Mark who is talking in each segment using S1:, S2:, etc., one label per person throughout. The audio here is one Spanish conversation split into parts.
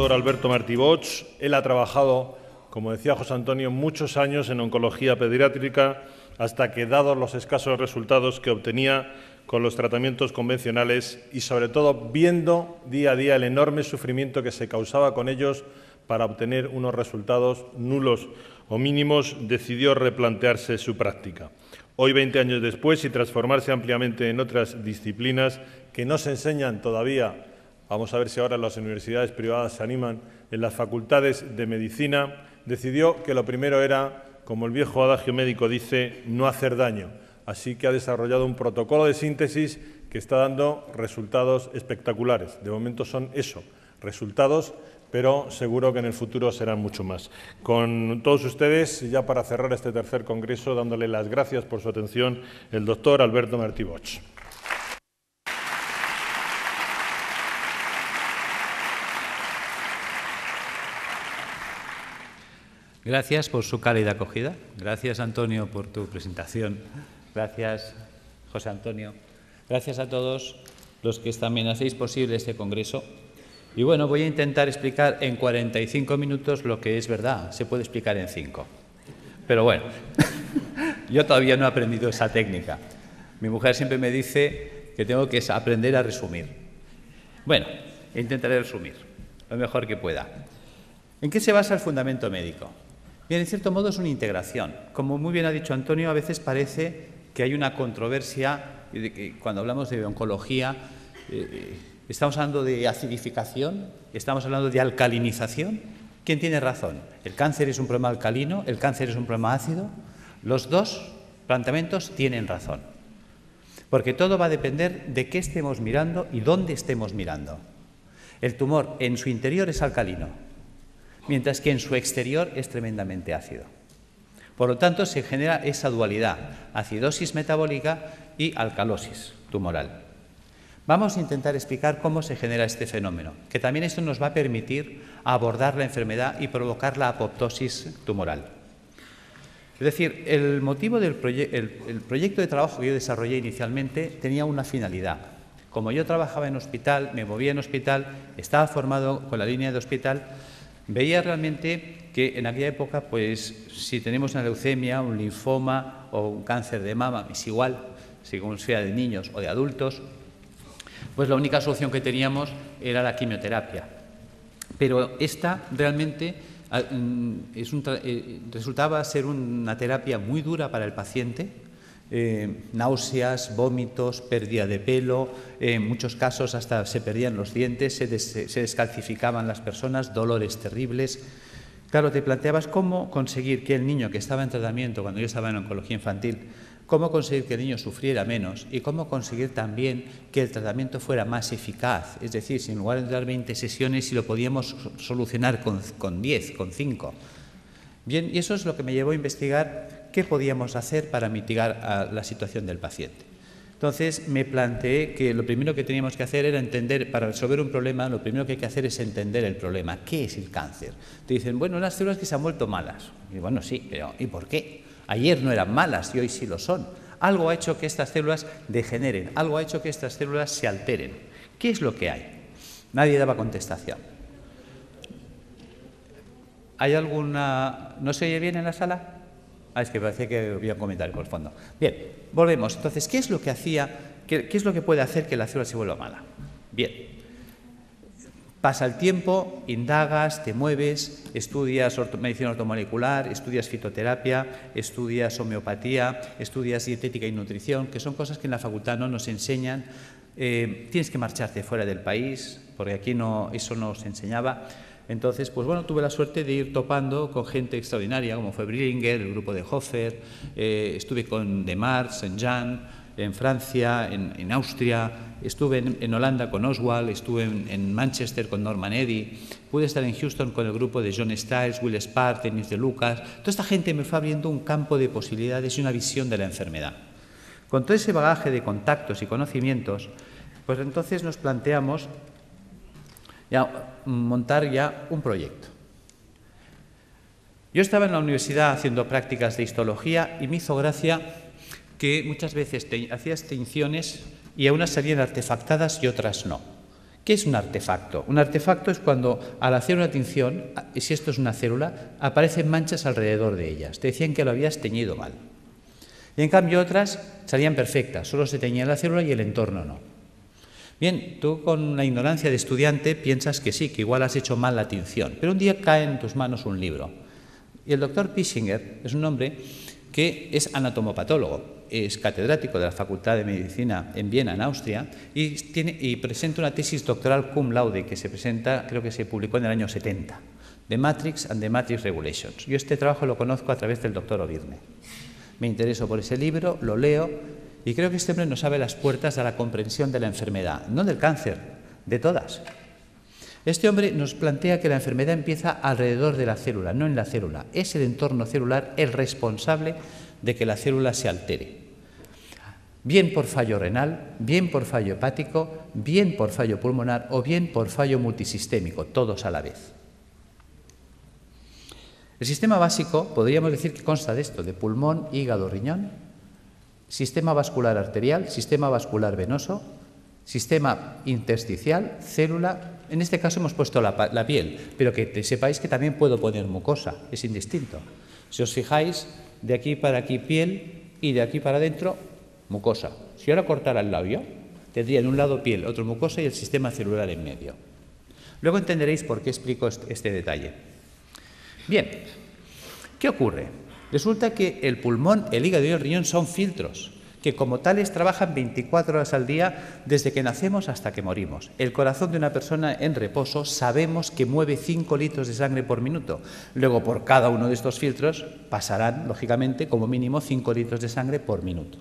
S1: doctor Alberto Martí Bosch. Él ha trabajado, como decía José Antonio, muchos años en oncología pediátrica, hasta que, dados los escasos resultados que obtenía con los tratamientos convencionales y, sobre todo, viendo día a día el enorme sufrimiento que se causaba con ellos para obtener unos resultados nulos o mínimos, decidió replantearse su práctica. Hoy, 20 años después, y transformarse ampliamente en otras disciplinas que no se enseñan todavía, vamos a ver si ahora las universidades privadas se animan, en las facultades de medicina, decidió que lo primero era, como el viejo adagio médico dice, no hacer daño. Así que ha desarrollado un protocolo de síntesis que está dando resultados espectaculares. De momento son eso, resultados, pero seguro que en el futuro serán mucho más. Con todos ustedes, ya para cerrar este tercer congreso, dándole las gracias por su atención, el doctor Alberto Martí Bosch.
S2: Gracias por su cálida acogida. Gracias, Antonio, por tu presentación. Gracias, José Antonio. Gracias a todos los que también hacéis posible este congreso. Y bueno, voy a intentar explicar en 45 minutos lo que es verdad. Se puede explicar en 5. Pero bueno, yo todavía no he aprendido esa técnica. Mi mujer siempre me dice que tengo que aprender a resumir. Bueno, intentaré resumir lo mejor que pueda. ¿En qué se basa el fundamento médico? Bien, en cierto modo es una integración. Como muy bien ha dicho Antonio, a veces parece que hay una controversia cuando hablamos de oncología. Estamos hablando de acidificación, estamos hablando de alcalinización. ¿Quién tiene razón? ¿El cáncer es un problema alcalino? ¿El cáncer es un problema ácido? Los dos planteamientos tienen razón, porque todo va a depender de qué estemos mirando y dónde estemos mirando. El tumor en su interior es alcalino, mientras que en su exterior es tremendamente ácido. Por lo tanto, se genera esa dualidad, acidosis metabólica y alcalosis tumoral. Vamos a intentar explicar cómo se genera este fenómeno, que también esto nos va a permitir abordar la enfermedad y provocar la apoptosis tumoral. Es decir, el motivo del proyecto de trabajo que yo desarrollé inicialmente tenía una finalidad. Como yo trabajaba en hospital, me movía en hospital, estaba formado con la línea de hospital, veía realmente que en aquella época, pues, si tenemos una leucemia, un linfoma o un cáncer de mama, es igual, según sea de niños o de adultos, pues la única solución que teníamos era la quimioterapia. Pero esta realmente resultaba ser una terapia muy dura para el paciente, náuseas, vómitos, pérdida de pelo, en muchos casos hasta se perdían los dientes, se descalcificaban las personas, dolores terribles. Claro, te planteabas cómo conseguir que el niño que estaba en tratamiento, cuando yo estaba en oncología infantil, cómo conseguir que el niño sufriera menos y cómo conseguir también que el tratamiento fuera más eficaz. Es decir, si en lugar de dar 20 sesiones, si lo podíamos solucionar con 10, con 5. Bien, y eso es lo que me llevó a investigar qué podíamos hacer para mitigar la situación del paciente. Entonces, me planteé que lo primero que teníamos que hacer era entender, para resolver un problema, lo primero que hay que hacer es entender el problema. ¿Qué es el cáncer? Te dicen, bueno, unas células que se han vuelto malas. Y bueno, sí, pero ¿y por qué? Ayer no eran malas y hoy sí lo son. Algo ha hecho que estas células degeneren, algo ha hecho que estas células se alteren. ¿Qué es lo que hay? Nadie daba contestación. ¿Hay alguna...? ¿No se oye bien en la sala? Es que parece que había un comentario por el fondo. Bien, volvemos. Entonces, ¿qué es lo que qué es lo que puede hacer que la célula se vuelva mala? Bien. Pasa el tiempo, indagas, te mueves, estudias medicina ortomolecular, estudias fitoterapia, estudias homeopatía, estudias dietética y nutrición, que son cosas que en la facultad no nos enseñan. Tienes que marcharte fuera del país, porque aquí eso no se enseñaba. Entonces, pues bueno, tuve la suerte de ir topando con gente extraordinaria, como fue Brillinger, el grupo de Hofer, estuve con Demar, Saint-Jean, en Francia, en Austria, estuve en Holanda con Oswald, estuve en Manchester con Norman Eddy, pude estar en Houston con el grupo de John Stiles, Will Spark, Denis de Lucas. Toda esta gente me fue abriendo un campo de posibilidades y una visión de la enfermedad. Con todo ese bagaje de contactos y conocimientos, pues entonces nos planteamos montar ya un proyecto. Yo estaba en la universidad haciendo prácticas de histología y me hizo gracia que muchas veces hacías tinciones y a unas salían artefactadas y otras no. ¿Qué es un artefacto? Un artefacto es cuando al hacer una tinción, si esto es una célula, aparecen manchas alrededor de ellas. Te decían que lo habías teñido mal. Y en cambio otras salían perfectas, solo se teñía la célula y el entorno no. Bien, tú con la ignorancia de estudiante piensas que sí, que igual has hecho mal la tinción, pero un día cae en tus manos un libro. Y el doctor Pischinger es un hombre que es anatomopatólogo, es catedrático de la Facultad de Medicina en Viena, en Austria, y presenta una tesis doctoral cum laude que se presenta, creo que se publicó en el año 70, The Matrix and the Matrix Regulations. Yo este trabajo lo conozco a través del doctor Ovirne. Me intereso por ese libro, lo leo, y creo que este hombre nos abre las puertas a la comprensión de la enfermedad, no del cáncer, de todas. Este hombre nos plantea que la enfermedad empieza alrededor de la célula, no en la célula. Es el entorno celular el responsable de que la célula se altere. Bien por fallo renal, bien por fallo hepático, bien por fallo pulmonar o bien por fallo multisistémico, todos a la vez. El sistema básico podríamos decir que consta de esto, de pulmón, hígado, riñón, sistema vascular arterial, sistema vascular venoso, sistema intersticial, célula. En este caso hemos puesto la piel, pero que sepáis que también puedo poner mucosa, es indistinto. Si os fijáis, de aquí para aquí piel y de aquí para adentro mucosa. Si ahora cortara el labio, tendría en un lado piel, otro mucosa y el sistema celular en medio. Luego entenderéis por qué explico este detalle. Bien, ¿qué ocurre? Resulta que el pulmón, el hígado y el riñón son filtros que como tales trabajan 24 horas al día desde que nacemos hasta que morimos. El corazón de una persona en reposo sabemos que mueve 5 litros de sangre por minuto. Luego, por cada uno de estos filtros pasarán, lógicamente, como mínimo 5 litros de sangre por minuto.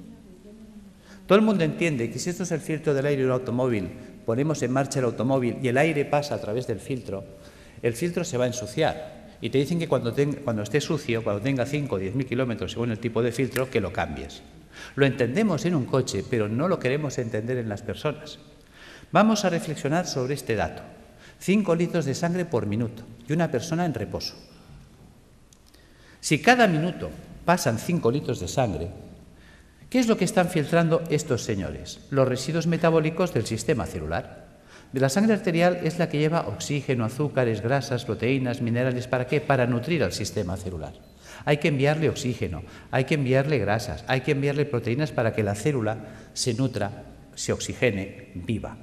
S2: Todo el mundo entiende que si esto es el filtro del aire de un automóvil, ponemos en marcha el automóvil y el aire pasa a través del filtro, el filtro se va a ensuciar. Y te dicen que cuando esté sucio, cuando tenga 5 o 10.000 kilómetros según el tipo de filtro, que lo cambies. Lo entendemos en un coche, pero no lo queremos entender en las personas. Vamos a reflexionar sobre este dato. 5 litros de sangre por minuto y una persona en reposo. Si cada minuto pasan 5 litros de sangre, ¿qué es lo que están filtrando estos señores? Los residuos metabólicos del sistema celular. De la sangre arterial es la que lleva oxígeno, azúcares, grasas, proteínas, minerales. ¿Para qué? Para nutrir al sistema celular. Hay que enviarle oxígeno, hay que enviarle grasas, hay que enviarle proteínas para que la célula se nutra, se oxigene, viva.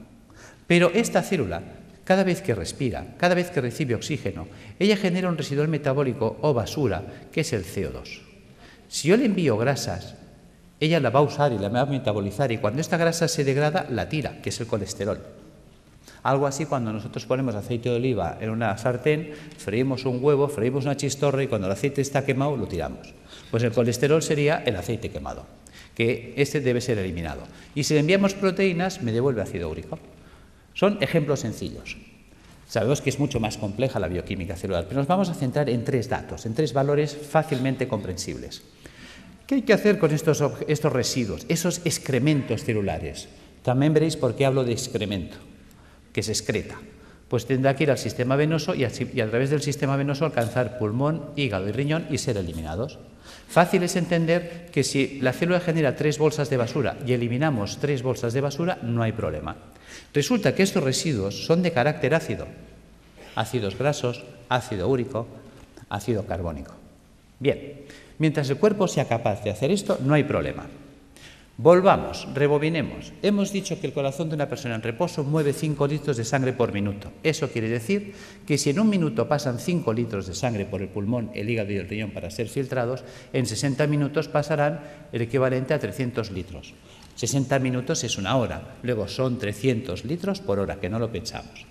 S2: Pero esta célula, cada vez que respira, cada vez que recibe oxígeno, ella genera un residual metabólico o basura, que es el CO2. Si yo le envío grasas, ella la va a usar y la va a metabolizar, y cuando esta grasa se degrada, la tira, que es el colesterol. Algo así cuando nosotros ponemos aceite de oliva en una sartén, freímos un huevo, freímos una chistorra y cuando el aceite está quemado lo tiramos. Pues el colesterol sería el aceite quemado, que este debe ser eliminado. Y si le enviamos proteínas, me devuelve ácido úrico. Son ejemplos sencillos. Sabemos que es mucho más compleja la bioquímica celular, pero nos vamos a centrar en 3 datos, en 3 valores fácilmente comprensibles. ¿Qué hay que hacer con estos residuos, esos excrementos celulares? También veréis por qué hablo de excremento, que se excreta. Pues tendrá que ir al sistema venoso y a través del sistema venoso alcanzar pulmón, hígado y riñón y ser eliminados. Fácil es entender que si la célula genera 3 bolsas de basura y eliminamos 3 bolsas de basura, no hay problema. Resulta que estos residuos son de carácter ácido. Ácidos grasos, ácido úrico, ácido carbónico. Bien, mientras el cuerpo sea capaz de hacer esto, no hay problema. Volvamos, rebobinemos. Hemos dicho que el corazón de una persona en reposo mueve 5 litros de sangre por minuto. Eso quiere decir que si en un minuto pasan 5 litros de sangre por el pulmón, el hígado y el riñón para ser filtrados, en 60 minutos pasarán el equivalente a 300 litros. 60 minutos es una hora, luego son 300 litros por hora, que no lo pensamos.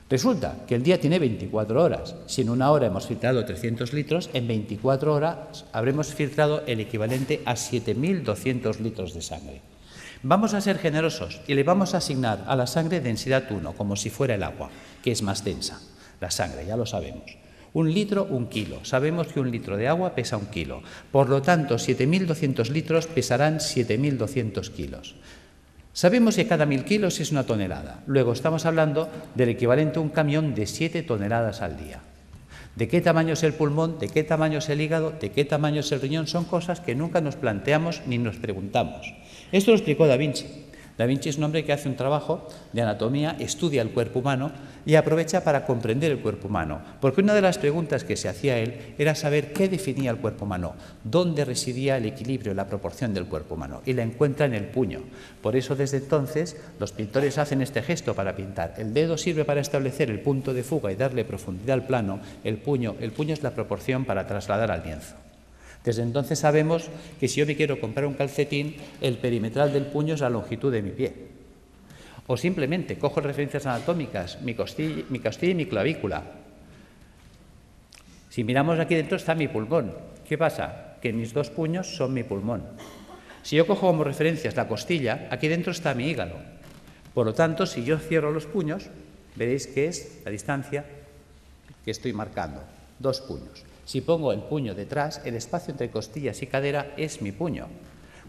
S2: Resulta que el día tiene 24 horas. Si en una hora hemos filtrado 300 litros, en 24 horas habremos filtrado el equivalente a 7.200 litros de sangre. Vamos a ser generosos y le vamos a asignar a la sangre densidad 1, como si fuera el agua, que es más densa. La sangre, ya lo sabemos. 1 litro, 1 kilo. Sabemos que 1 litro de agua pesa 1 kilo. Por lo tanto, 7.200 litros pesarán 7.200 kilos. Sabemos que cada 1.000 kilos es 1 tonelada. Luego estamos hablando del equivalente a un camión de 7 toneladas al día. ¿De qué tamaño es el pulmón? ¿De qué tamaño es el hígado? ¿De qué tamaño es el riñón? Son cosas que nunca nos planteamos ni nos preguntamos. Esto lo explicó Da Vinci. Da Vinci es un hombre que hace un trabajo de anatomía, estudia el cuerpo humano y aprovecha para comprender el cuerpo humano. Porque una de las preguntas que se hacía él era saber qué definía el cuerpo humano, dónde residía el equilibrio, la proporción del cuerpo humano. Y la encuentra en el puño. Por eso, desde entonces, los pintores hacen este gesto para pintar. El dedo sirve para establecer el punto de fuga y darle profundidad al plano. El puño es la proporción para trasladar al lienzo. Desde entonces sabemos que si yo me quiero comprar un calcetín, el perimetral del puño es la longitud de mi pie. O simplemente cojo referencias anatómicas, mi costilla y mi clavícula. Si miramos aquí dentro está mi pulmón. ¿Qué pasa? Que mis dos puños son mi pulmón. Si yo cojo como referencias la costilla, aquí dentro está mi hígado. Por lo tanto, si yo cierro los puños, veréis que es la distancia que estoy marcando, 2 puños. Si pongo el puño detrás, el espacio entre costillas y cadera es mi puño.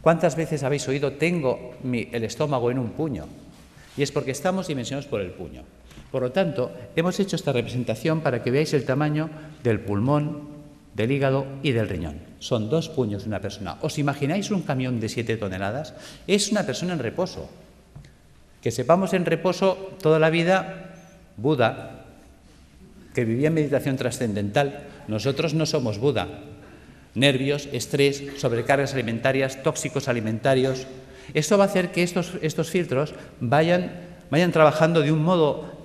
S2: ¿Cuántas veces habéis oído tengo el estómago en un puño? Y es porque estamos dimensionados por el puño. Por lo tanto, hemos hecho esta representación para que veáis el tamaño del pulmón, del hígado y del riñón. Son 2 puños de una persona. ¿Os imagináis un camión de 7 toneladas? Es una persona en reposo. Que sepamos en reposo toda la vida, Buda, que vivía en meditación trascendental. Nosotros no somos Buda. Nervios, estrés, sobrecargas alimentarias, tóxicos alimentarios. Esto va a hacer que estos filtros vayan trabajando de un modo,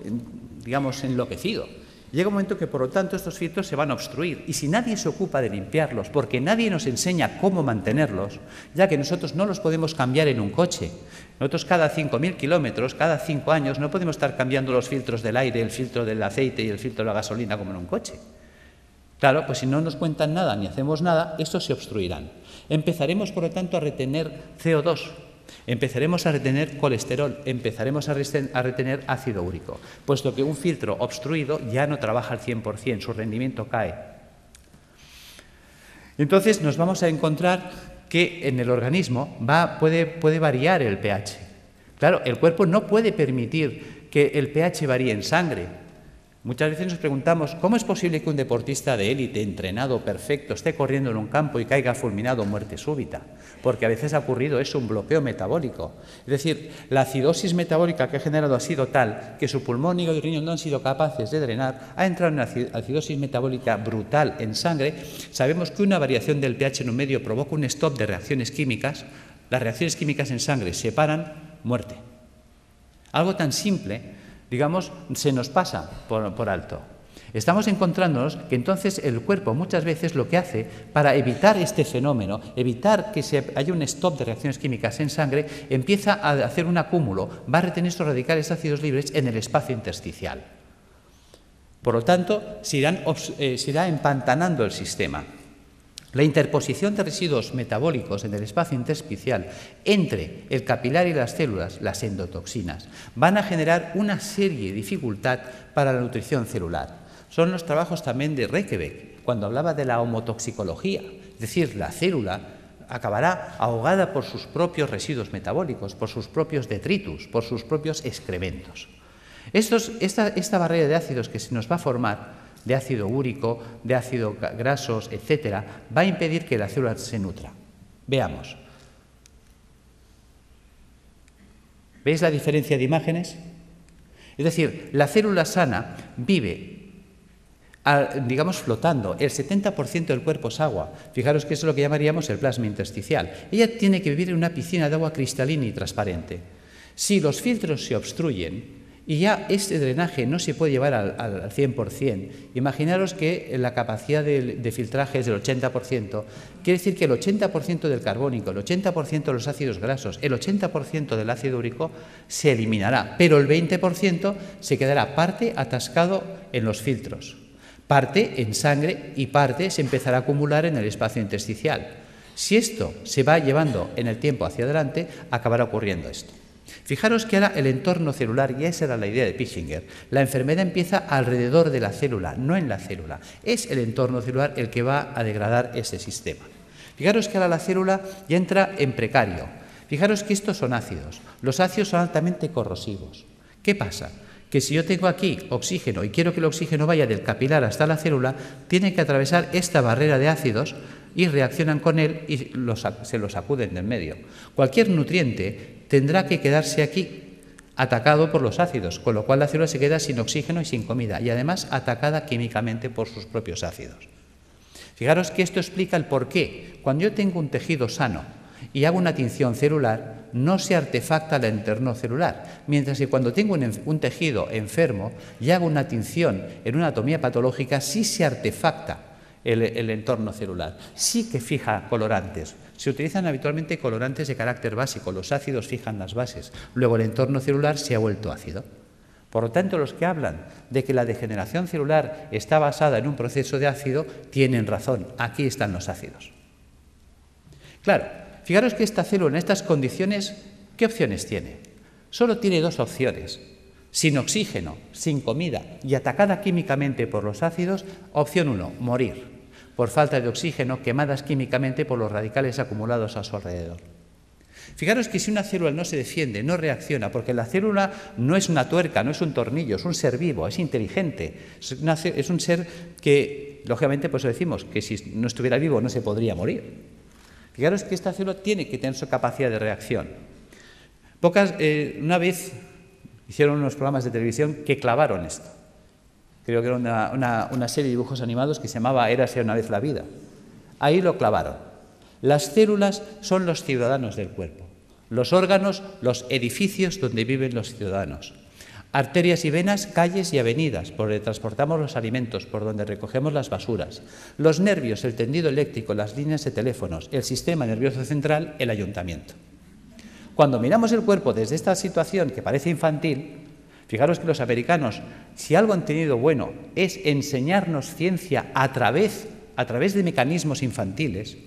S2: digamos, enloquecido. Llega un momento que, por lo tanto, estos filtros se van a obstruir. Y si nadie se ocupa de limpiarlos, porque nadie nos enseña cómo mantenerlos, ya que nosotros no los podemos cambiar en un coche. Nosotros cada 5.000 kilómetros, cada 5 años, no podemos estar cambiando los filtros del aire, el filtro del aceite y el filtro de la gasolina como en un coche. Claro, pues si no nos cuentan nada ni hacemos nada, estos se obstruirán. Empezaremos, por lo tanto, a retener CO2. Empezaremos a retener colesterol, empezaremos a retener ácido úrico, puesto que un filtro obstruido ya no trabaja al 100%, su rendimiento cae. Entonces nos vamos a encontrar que en el organismo puede variar el pH. Claro, el cuerpo no puede permitir que el pH varíe en sangre. Muchas veces nos preguntamos, ¿cómo es posible que un deportista de élite, entrenado, perfecto, esté corriendo en un campo y caiga fulminado muerte súbita? Porque a veces ha ocurrido eso, un bloqueo metabólico. Es decir, la acidosis metabólica que ha generado ha sido tal que su pulmón, hígado y riñón no han sido capaces de drenar, ha entrado en una acidosis metabólica brutal en sangre. Sabemos que una variación del pH en un medio provoca un stop de reacciones químicas. Las reacciones químicas en sangre se paran, muerte. Algo tan simple, digamos, se nos pasa por alto. Estamos encontrándonos que entonces el cuerpo muchas veces lo que hace para evitar este fenómeno, evitar que haya un stop de reacciones químicas en sangre, empieza a hacer un acúmulo, va a retener estos radicales ácidos libres en el espacio intersticial. Por lo tanto, se irá empantanando el sistema. La interposición de residuos metabólicos en el espacio intersticial entre el capilar y las células, las endotoxinas, van a generar una serie de dificultad para la nutrición celular. Son los trabajos también de Reykjavik, cuando hablaba de la homotoxicología, es decir, la célula acabará ahogada por sus propios residuos metabólicos, por sus propios detritus, por sus propios excrementos. Esta barrera de ácidos que se nos va a formar, de ácido úrico, de ácidos grasos, etcétera, va a impedir que la célula se nutra. Veamos. ¿Veis la diferencia de imágenes? Es decir, la célula sana vive, digamos, flotando. El 70% del cuerpo es agua. Fijaros que eso es lo que llamaríamos el plasma intersticial. Ella tiene que vivir en una piscina de agua cristalina y transparente. Si los filtros se obstruyen, y ya este drenaje no se puede llevar al 100%. Imaginaros que la capacidad de filtraje es del 80%. Quiere decir que el 80% del carbónico, el 80% de los ácidos grasos, el 80% del ácido úrico se eliminará, pero el 20% se quedará parte atascado en los filtros, parte en sangre y parte se empezará a acumular en el espacio intersticial. Si esto se va llevando en el tiempo hacia adelante, acabará ocurriendo esto. Fijaros que ahora el entorno celular, y esa era la idea de Pischinger, la enfermedad empieza alrededor de la célula, no en la célula. Es el entorno celular el que va a degradar ese sistema. Fijaros que ahora la célula ya entra en precario. Fijaros que estos son ácidos. Los ácidos son altamente corrosivos. ¿Qué pasa? Que si yo tengo aquí oxígeno y quiero que el oxígeno vaya del capilar hasta la célula, tiene que atravesar esta barrera de ácidos y reaccionan con él y se lo sacuden del medio. Cualquier nutriente tendrá que quedarse aquí, atacado por los ácidos, con lo cual la célula se queda sin oxígeno y sin comida, y además atacada químicamente por sus propios ácidos. Fijaros que esto explica el por qué. Cuando yo tengo un tejido sano y hago una tinción celular, no se artefacta el entorno celular, mientras que cuando tengo un tejido enfermo y hago una tinción en una anatomía patológica, sí se artefacta el entorno celular, sí que fija colorantes. Se utilizan habitualmente colorantes de carácter básico, los ácidos fijan las bases, luego el entorno celular se ha vuelto ácido. Por lo tanto, los que hablan de que la degeneración celular está basada en un proceso de ácido, tienen razón, aquí están los ácidos. Claro, fijaros que esta célula en estas condiciones, ¿qué opciones tiene? Solo tiene dos opciones. Sin oxígeno, sin comida y atacada químicamente por los ácidos, opción 1, morir por falta de oxígeno, quemadas químicamente por los radicales acumulados a su alrededor. Fijaros que si una célula no se defiende, no reacciona, porque la célula no es una tuerca, no es un tornillo, es un ser vivo, es inteligente, es un ser que, lógicamente, pues decimos que si no estuviera vivo no se podría morir. Fijaros que esta célula tiene que tener su capacidad de reacción. Una vez hicieron unos programas de televisión que clavaron esto. Creo que era una serie de dibujos animados que se llamaba Érase una vez la vida. Ahí lo clavaron. Las células son los ciudadanos del cuerpo. Los órganos, los edificios donde viven los ciudadanos. Arterias y venas, calles y avenidas, por donde transportamos los alimentos, por donde recogemos las basuras. Los nervios, el tendido eléctrico, las líneas de teléfonos, el sistema nervioso central, el ayuntamiento. Cuando miramos el cuerpo desde esta situación que parece infantil, fijaros que los americanos, si algo han tenido bueno, es enseñarnos ciencia a través de mecanismos infantiles,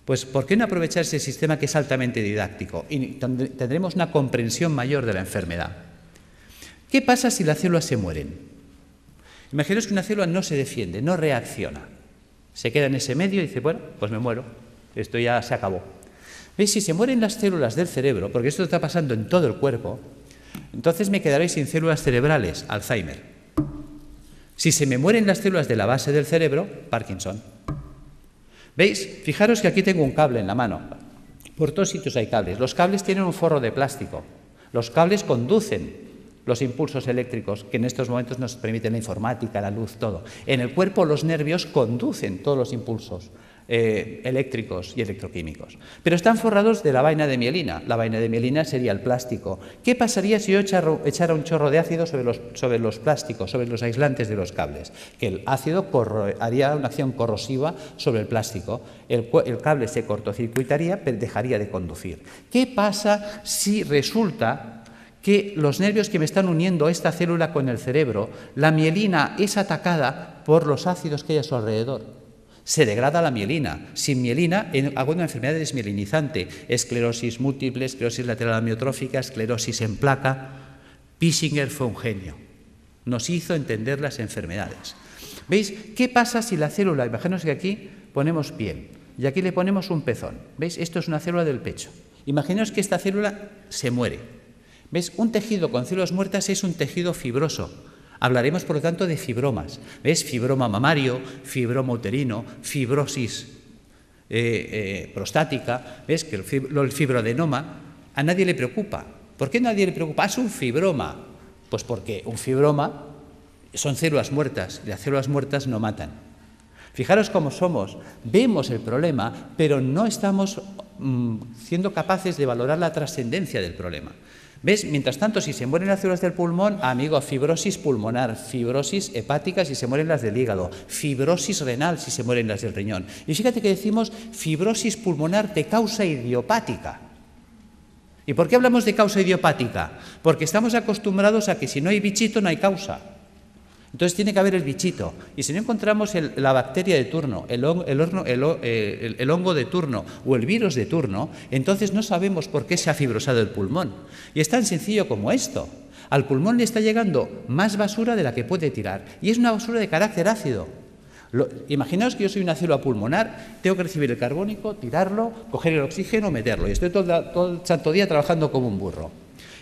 S2: pues ¿por qué no aprovechar ese sistema que es altamente didáctico? Y tendremos una comprensión mayor de la enfermedad. ¿Qué pasa si las células se mueren? Imaginaos que una célula no se defiende, no reacciona. Se queda en ese medio y dice, bueno, pues me muero, esto ya se acabó. ¿Veis? Si se mueren las células del cerebro, porque esto está pasando en todo el cuerpo, entonces me quedaré sin células cerebrales, Alzheimer. Si se me mueren las células de la base del cerebro, Parkinson. ¿Veis? Fijaros que aquí tengo un cable en la mano. Por todos sitios hay cables. Los cables tienen un forro de plástico. Los cables conducen los impulsos eléctricos que en estos momentos nos permiten la informática, la luz, todo. En el cuerpo los nervios conducen todos los impulsos eléctricos y electroquímicos. Pero están forrados de la vaina de mielina. La vaina de mielina sería el plástico. ¿Qué pasaría si yo echara un chorro de ácido sobre los plásticos, sobre los aislantes de los cables? Que el ácido haría una acción corrosiva sobre el plástico. El cable se cortocircuitaría, pero dejaría de conducir. ¿Qué pasa si resulta que los nervios que me están uniendo esta célula con el cerebro, la mielina es atacada por los ácidos que hay a su alrededor? Se degrada la mielina. Sin mielina hago una enfermedad desmielinizante, esclerosis múltiple, esclerosis lateral amiotrófica, esclerosis en placa. Pissinger fue un genio. Nos hizo entender las enfermedades. ¿Veis? ¿Qué pasa si la célula, imaginaos que aquí ponemos piel y aquí le ponemos un pezón? ¿Veis? Esto es una célula del pecho. Imaginaos que esta célula se muere. ¿Veis? Un tejido con células muertas es un tejido fibroso. Hablaremos, por lo tanto, de fibromas. ¿Ves? Fibroma mamario, fibroma uterino, fibrosis prostática. ¿Ves? Que el fibroadenoma a nadie le preocupa. ¿Por qué a nadie le preocupa? Es un fibroma. Pues porque un fibroma son células muertas y las células muertas no matan. Fijaros cómo somos. Vemos el problema, pero no estamos siendo capaces de valorar la trascendencia del problema. ¿Ves? Mientras tanto, si se mueren las células del pulmón, amigo, fibrosis pulmonar, fibrosis hepática si se mueren las del hígado, fibrosis renal si se mueren las del riñón. Y fíjate que decimos fibrosis pulmonar de causa idiopática. ¿Y por qué hablamos de causa idiopática? Porque estamos acostumbrados a que si no hay bichito no hay causa. Entonces tiene que haber el bichito. Y si no encontramos la bacteria de turno, el hongo de turno o el virus de turno, entonces no sabemos por qué se ha fibrosado el pulmón. Y es tan sencillo como esto. Al pulmón le está llegando más basura de la que puede tirar. Y es una basura de carácter ácido. Imaginaos que yo soy una célula pulmonar, tengo que recibir el carbónico, tirarlo, coger el oxígeno, meterlo. Y estoy todo el santo día trabajando como un burro.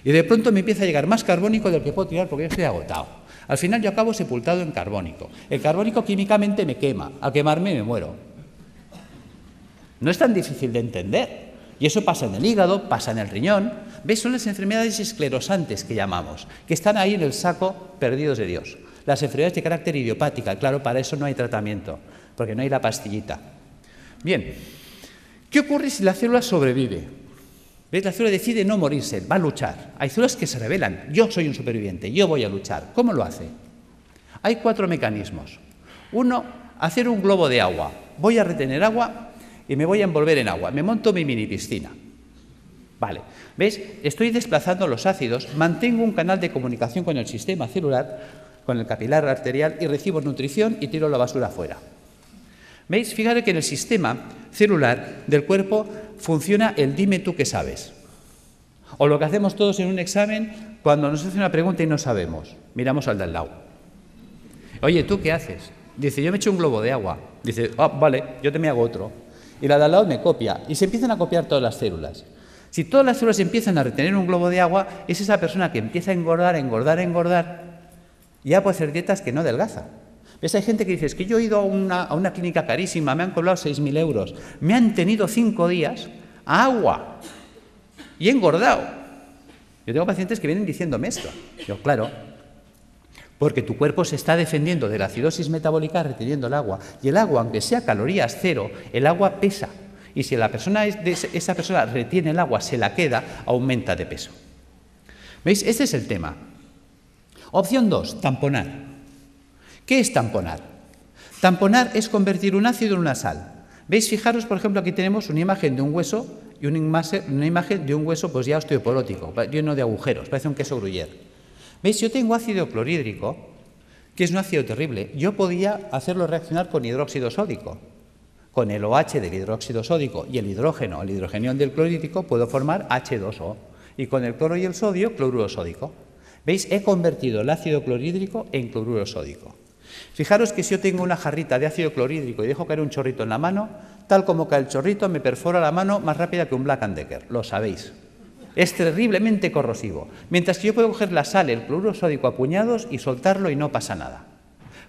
S2: Y de pronto me empieza a llegar más carbónico del que puedo tirar porque yo estoy agotado. Al final yo acabo sepultado en carbónico. El carbónico químicamente me quema. Al quemarme me muero. No es tan difícil de entender. Y eso pasa en el hígado, pasa en el riñón. ¿Veis? Son las enfermedades esclerosantes que llamamos, que están ahí en el saco perdidos de Dios. Las enfermedades de carácter idiopática, claro, para eso no hay tratamiento, porque no hay la pastillita. Bien, ¿qué ocurre si la célula sobrevive? ¿Veis? La célula decide no morirse, va a luchar. Hay células que se rebelan. Yo soy un superviviente, yo voy a luchar. ¿Cómo lo hace? Hay 4 mecanismos. Uno, hacer un globo de agua. Voy a retener agua y me voy a envolver en agua. Me monto mi mini piscina. Vale. ¿Veis? Estoy desplazando los ácidos, mantengo un canal de comunicación con el sistema celular, con el capilar arterial, y recibo nutrición y tiro la basura fuera. ¿Veis? Fíjate que en el sistema celular del cuerpo funciona el dime tú qué sabes. O lo que hacemos todos en un examen cuando nos hace una pregunta y no sabemos. Miramos al de al lado. Oye, ¿tú qué haces? Dice, yo me echo un globo de agua. Dice, vale, yo te me hago otro. Y la de al lado me copia. Y se empiezan a copiar todas las células. Si todas las células empiezan a retener un globo de agua, es esa persona que empieza a engordar, y ya puede hacer dietas que no adelgaza. ¿Ves? Hay gente que dice, es que yo he ido a una clínica carísima, me han cobrado 6.000 euros, me han tenido 5 días a agua y he engordado. Yo tengo pacientes que vienen diciéndome esto. Yo, claro, porque tu cuerpo se está defendiendo de la acidosis metabólica reteniendo el agua. Y el agua, aunque sea calorías cero, el agua pesa. Y si esa persona retiene el agua, se la queda, aumenta de peso. ¿Veis? Este es el tema. Opción 2, tamponar. ¿Qué es tamponar? Tamponar es convertir un ácido en una sal. ¿Veis? Fijaros, por ejemplo, aquí tenemos una imagen de un hueso y una imagen de un hueso pues ya osteoporótico, lleno de agujeros, parece un queso gruyère. ¿Veis? Yo tengo ácido clorhídrico, que es un ácido terrible. Yo podía hacerlo reaccionar con hidróxido sódico. Con el OH del hidróxido sódico y el hidrogenión del clorhídrico, puedo formar H2O. Y con el cloro y el sodio, cloruro sódico. ¿Veis? He convertido el ácido clorhídrico en cloruro sódico. Fijaros que si yo tengo una jarrita de ácido clorhídrico y dejo caer un chorrito en la mano, tal como cae el chorrito, me perfora la mano más rápida que un Black & Decker. Lo sabéis. Es terriblemente corrosivo. Mientras que yo puedo coger la sal, el cloruro sódico a puñados y soltarlo y no pasa nada.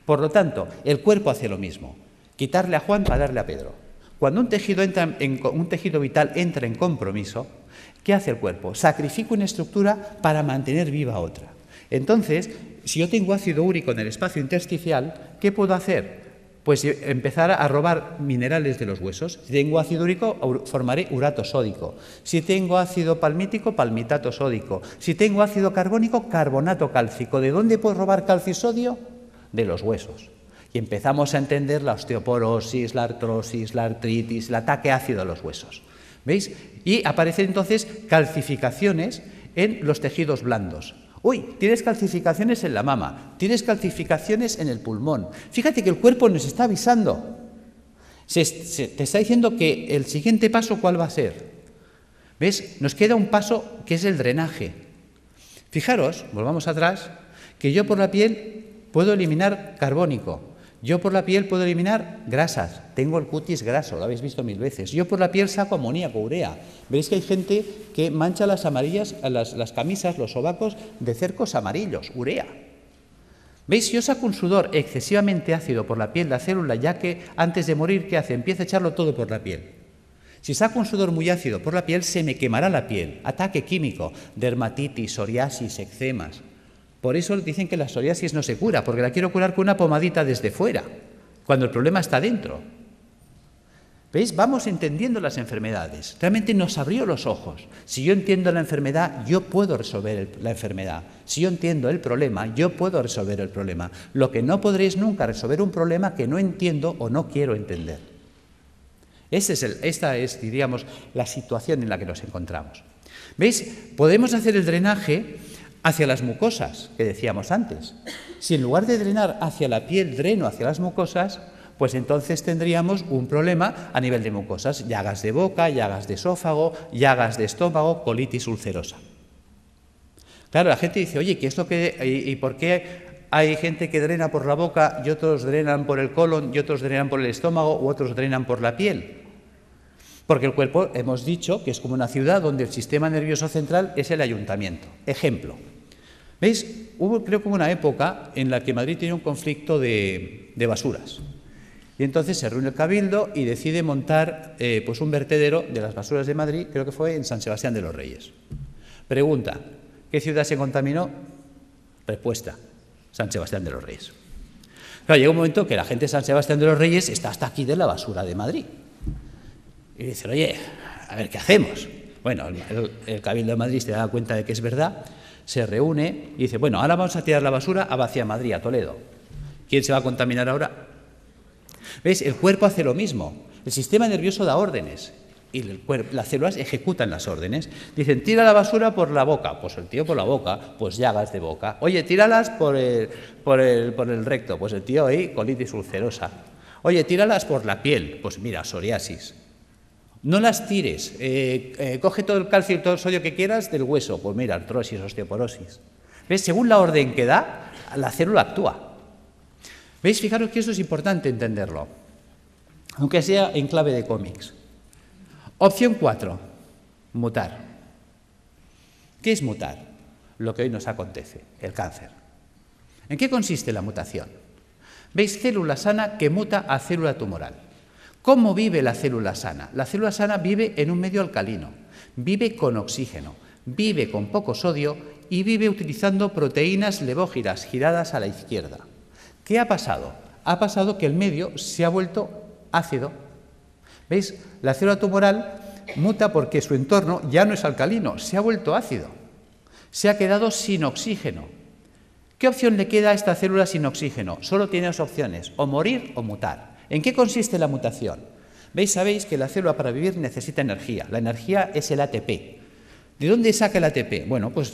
S2: Por lo tanto, el cuerpo hace lo mismo. Quitarle a Juan para darle a Pedro. Cuando un tejido vital entra en compromiso, ¿qué hace el cuerpo? Sacrifica una estructura para mantener viva otra. Entonces, si yo tengo ácido úrico en el espacio intersticial, ¿qué puedo hacer? Pues empezar a robar minerales de los huesos. Si tengo ácido úrico, formaré urato sódico. Si tengo ácido palmítico, palmitato sódico. Si tengo ácido carbónico, carbonato cálcico. ¿De dónde puedo robar calcio y sodio? De los huesos. Y empezamos a entender la osteoporosis, la artrosis, la artritis, el ataque ácido a los huesos. ¿Veis? Y aparecen entonces calcificaciones en los tejidos blandos. Uy, tienes calcificaciones en la mama, tienes calcificaciones en el pulmón. Fíjate que el cuerpo nos está avisando. Te está diciendo que el siguiente paso, ¿cuál va a ser? ¿Ves? Nos queda un paso que es el drenaje. Fijaros, volvamos atrás, que yo por la piel puedo eliminar carbónico. Yo por la piel puedo eliminar grasas, tengo el cutis graso, lo habéis visto 1000 veces. Yo por la piel saco amoníaco, urea. Veréis que hay gente que mancha las camisas, los sobacos de cercos amarillos, urea. ¿Veis? Si yo saco un sudor excesivamente ácido por la piel, la célula, ya que antes de morir, ¿qué hace? Empieza a echarlo todo por la piel. Si saco un sudor muy ácido por la piel, se me quemará la piel. Ataque químico, dermatitis, psoriasis, eczemas. Por eso dicen que la psoriasis no se cura, porque la quiero curar con una pomadita desde fuera, cuando el problema está dentro. ¿Veis? Vamos entendiendo las enfermedades. Realmente nos abrió los ojos. Si yo entiendo la enfermedad, yo puedo resolver la enfermedad. Si yo entiendo el problema, yo puedo resolver el problema. Lo que no podré es nunca resolver un problema que no entiendo o no quiero entender. Esta es, diríamos, la situación en la que nos encontramos. ¿Veis? Podemos hacer el drenaje hacia las mucosas, que decíamos antes. Si en lugar de drenar hacia la piel, dreno hacia las mucosas, pues entonces tendríamos un problema a nivel de mucosas, llagas de boca, llagas de esófago, llagas de estómago, colitis ulcerosa. Claro, la gente dice, oye, ¿qué es lo que y por qué hay gente que drena por la boca y otros drenan por el colon y otros drenan por el estómago u otros drenan por la piel? Porque el cuerpo, hemos dicho, que es como una ciudad donde el sistema nervioso central es el ayuntamiento. Ejemplo. ¿Veis? Creo que hubo una época en la que Madrid tenía un conflicto de basuras. Y entonces se reúne el Cabildo y decide montar pues un vertedero de las basuras de Madrid, creo que fue en San Sebastián de los Reyes. Pregunta, ¿qué ciudad se contaminó? Respuesta, San Sebastián de los Reyes. Claro, llega un momento que la gente de San Sebastián de los Reyes está hasta aquí de la basura de Madrid. Y dicen, oye, a ver, ¿qué hacemos? Bueno, el Cabildo de Madrid se da cuenta de que es verdad, se reúne y dice, bueno, ahora vamos a tirar la basura hacia Madrid, a Toledo. ¿Quién se va a contaminar ahora? ¿Veis? El cuerpo hace lo mismo. El sistema nervioso da órdenes y las células ejecutan las órdenes. Dicen, tira la basura por la boca. Pues el tío por la boca, pues llagas de boca. Oye, tíralas por el recto. Pues el tío ahí, colitis ulcerosa. Oye, tíralas por la piel. Pues mira, psoriasis. No las tires. Coge todo el calcio y todo el sodio que quieras del hueso. Pues mira, artrosis, osteoporosis. ¿Ves? Según la orden que da, la célula actúa. ¿Veis? Fijaros que eso es importante entenderlo, aunque sea en clave de cómics. Opción 4, mutar. ¿Qué es mutar? Lo que hoy nos acontece, el cáncer. ¿En qué consiste la mutación? ¿Veis? Célula sana que muta a célula tumoral. ¿Cómo vive la célula sana? La célula sana vive en un medio alcalino, vive con oxígeno, vive con poco sodio y vive utilizando proteínas levógiras giradas a la izquierda. ¿Qué ha pasado? Ha pasado que el medio se ha vuelto ácido. ¿Veis? La célula tumoral muta porque su entorno ya no es alcalino, se ha vuelto ácido. Se ha quedado sin oxígeno. ¿Qué opción le queda a esta célula sin oxígeno? Solo tiene dos opciones, o morir o mutar. ¿En qué consiste la mutación? ¿Veis? Sabéis que la célula para vivir necesita energía. La energía es el ATP. ¿De dónde saca el ATP? Bueno, pues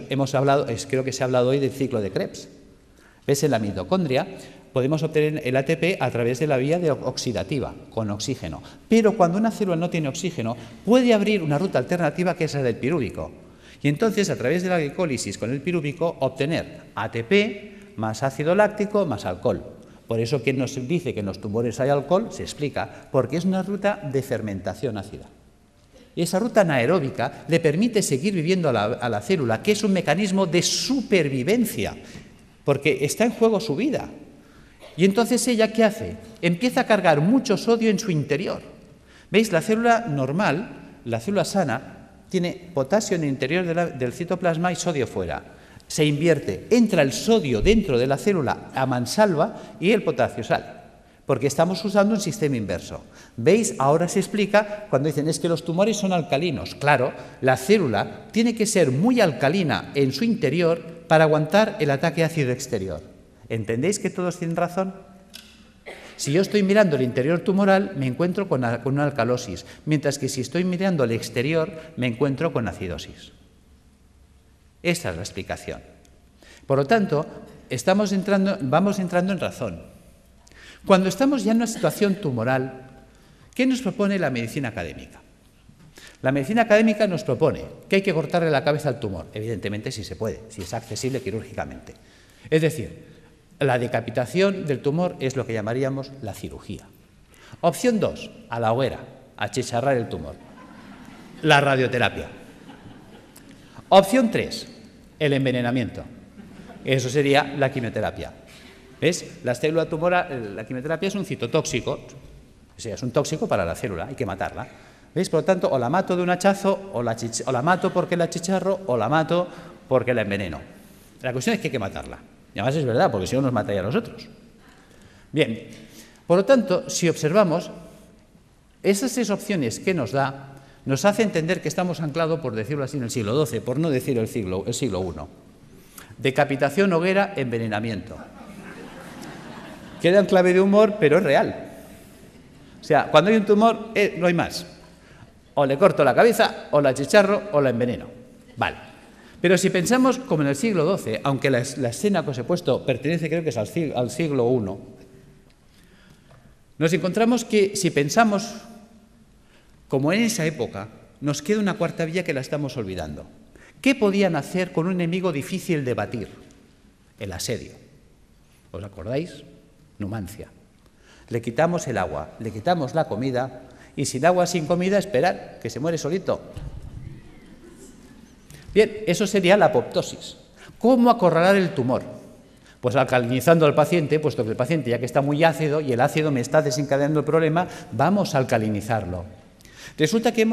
S2: hemos hablado, creo que se ha hablado hoy del ciclo de Krebs. ¿Ves? En la mitocondria podemos obtener el ATP a través de la vía oxidativa, con oxígeno. Pero cuando una célula no tiene oxígeno, puede abrir una ruta alternativa que es la del pirúvico. Y entonces, a través de la glicólisis con el pirúvico, obtener ATP más ácido láctico más alcohol. Por eso, quien nos dice que en los tumores hay alcohol, se explica, porque es una ruta de fermentación ácida. Y esa ruta anaeróbica le permite seguir viviendo a la célula, que es un mecanismo de supervivencia, porque está en juego su vida. Y entonces ella, ¿qué hace? Empieza a cargar mucho sodio en su interior. ¿Veis? La célula normal, la célula sana, tiene potasio en el interior del citoplasma y sodio fuera. Se invierte, entra el sodio dentro de la célula a mansalva y el potasio sale, porque estamos usando un sistema inverso. ¿Veis? Ahora se explica cuando dicen es que los tumores son alcalinos. Claro, la célula tiene que ser muy alcalina en su interior para aguantar el ataque ácido exterior. ¿Entendéis que todos tienen razón? Si yo estoy mirando el interior tumoral, me encuentro con una alcalosis, mientras que si estoy mirando el exterior, me encuentro con acidosis. Esta es la explicación. Por lo tanto, vamos entrando en razón. Cuando estamos ya en una situación tumoral, ¿qué nos propone la medicina académica? La medicina académica nos propone que hay que cortarle la cabeza al tumor, evidentemente si se puede, si es accesible quirúrgicamente. Es decir, la decapitación del tumor es lo que llamaríamos la cirugía. Opción 2, a la hoguera, achicharrar el tumor. La radioterapia. Opción 3, el envenenamiento. Eso sería la quimioterapia. ¿Ves? La célula tumoral, la quimioterapia es un citotóxico, o sea, es un tóxico para la célula, hay que matarla. ¿Veis? Por lo tanto, o la mato de un hachazo, o la mato porque la achicharro, o la mato porque la enveneno. La cuestión es que hay que matarla. Y además es verdad, porque si no nos mataría a nosotros. Bien, por lo tanto, si observamos, esas 6 opciones que nos da, nos hace entender que estamos anclados, por decirlo así, en el siglo XII, por no decir el siglo I. Decapitación, hoguera, envenenamiento. Queda en clave de humor, pero es real. O sea, cuando hay un tumor, no hay más. O le corto la cabeza, o la achicharro, o la enveneno. Vale. Pero si pensamos como en el siglo XII, aunque la escena que os he puesto pertenece, creo que es al siglo I, nos encontramos que si pensamos como en esa época, nos queda una cuarta vía que la estamos olvidando. ¿Qué podían hacer con un enemigo difícil de batir? El asedio. ¿Os acordáis? Numancia. Le quitamos el agua, le quitamos la comida, y sin agua, sin comida, esperar, que se muere solito. Bien, eso sería la apoptosis. ¿Cómo acorralar el tumor? Pues alcalinizando al paciente, puesto que el paciente ya que está muy ácido y el ácido me está desencadenando el problema, vamos a alcalinizarlo. Resulta que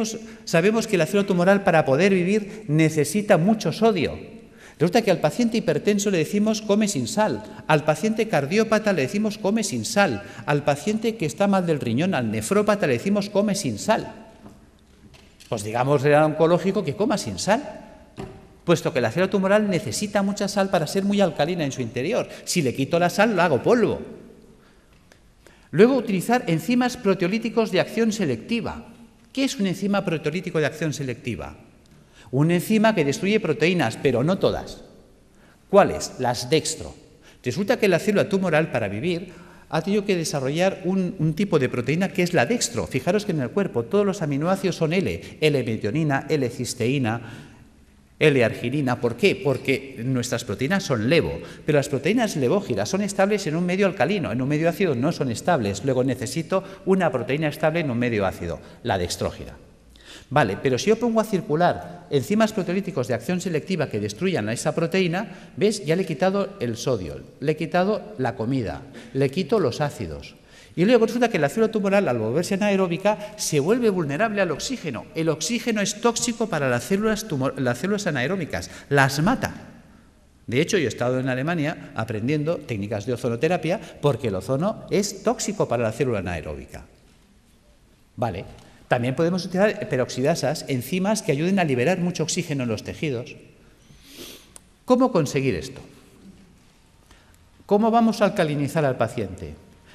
S2: sabemos que el ácido tumoral para poder vivir necesita mucho sodio. Resulta que al paciente hipertenso le decimos come sin sal, al paciente cardiópata le decimos come sin sal, al paciente que está mal del riñón, al nefrópata le decimos come sin sal. Pues digamos al oncológico que coma sin sal, puesto que la célula tumoral necesita mucha sal para ser muy alcalina en su interior. Si le quito la sal, lo hago polvo. Luego, utilizar enzimas proteolíticos de acción selectiva. ¿Qué es un enzima proteolítico de acción selectiva? Una enzima que destruye proteínas, pero no todas. ¿Cuáles? Las dextro. Resulta que la célula tumoral, para vivir, ha tenido que desarrollar un tipo de proteína que es la dextro. Fijaros que en el cuerpo todos los aminoácidos son L-metionina, L-cisteína, L-arginina. ¿Por qué? Porque nuestras proteínas son levo, pero las proteínas levógiras son estables en un medio alcalino, en un medio ácido no son estables. Luego necesito una proteína estable en un medio ácido, la dextrógira. Vale, pero si yo pongo a circular enzimas proteolíticos de acción selectiva que destruyan a esa proteína, ¿ves? Ya le he quitado el sodio, le he quitado la comida, le quito los ácidos. Y luego resulta que la célula tumoral, al volverse anaeróbica, se vuelve vulnerable al oxígeno. El oxígeno es tóxico para las células anaeróbicas, las mata. De hecho, yo he estado en Alemania aprendiendo técnicas de ozonoterapia porque el ozono es tóxico para la célula anaeróbica. Vale. También podemos utilizar peroxidasas, enzimas que ayuden a liberar mucho oxígeno en los tejidos. ¿Cómo conseguir esto? ¿Cómo vamos a alcalinizar al paciente?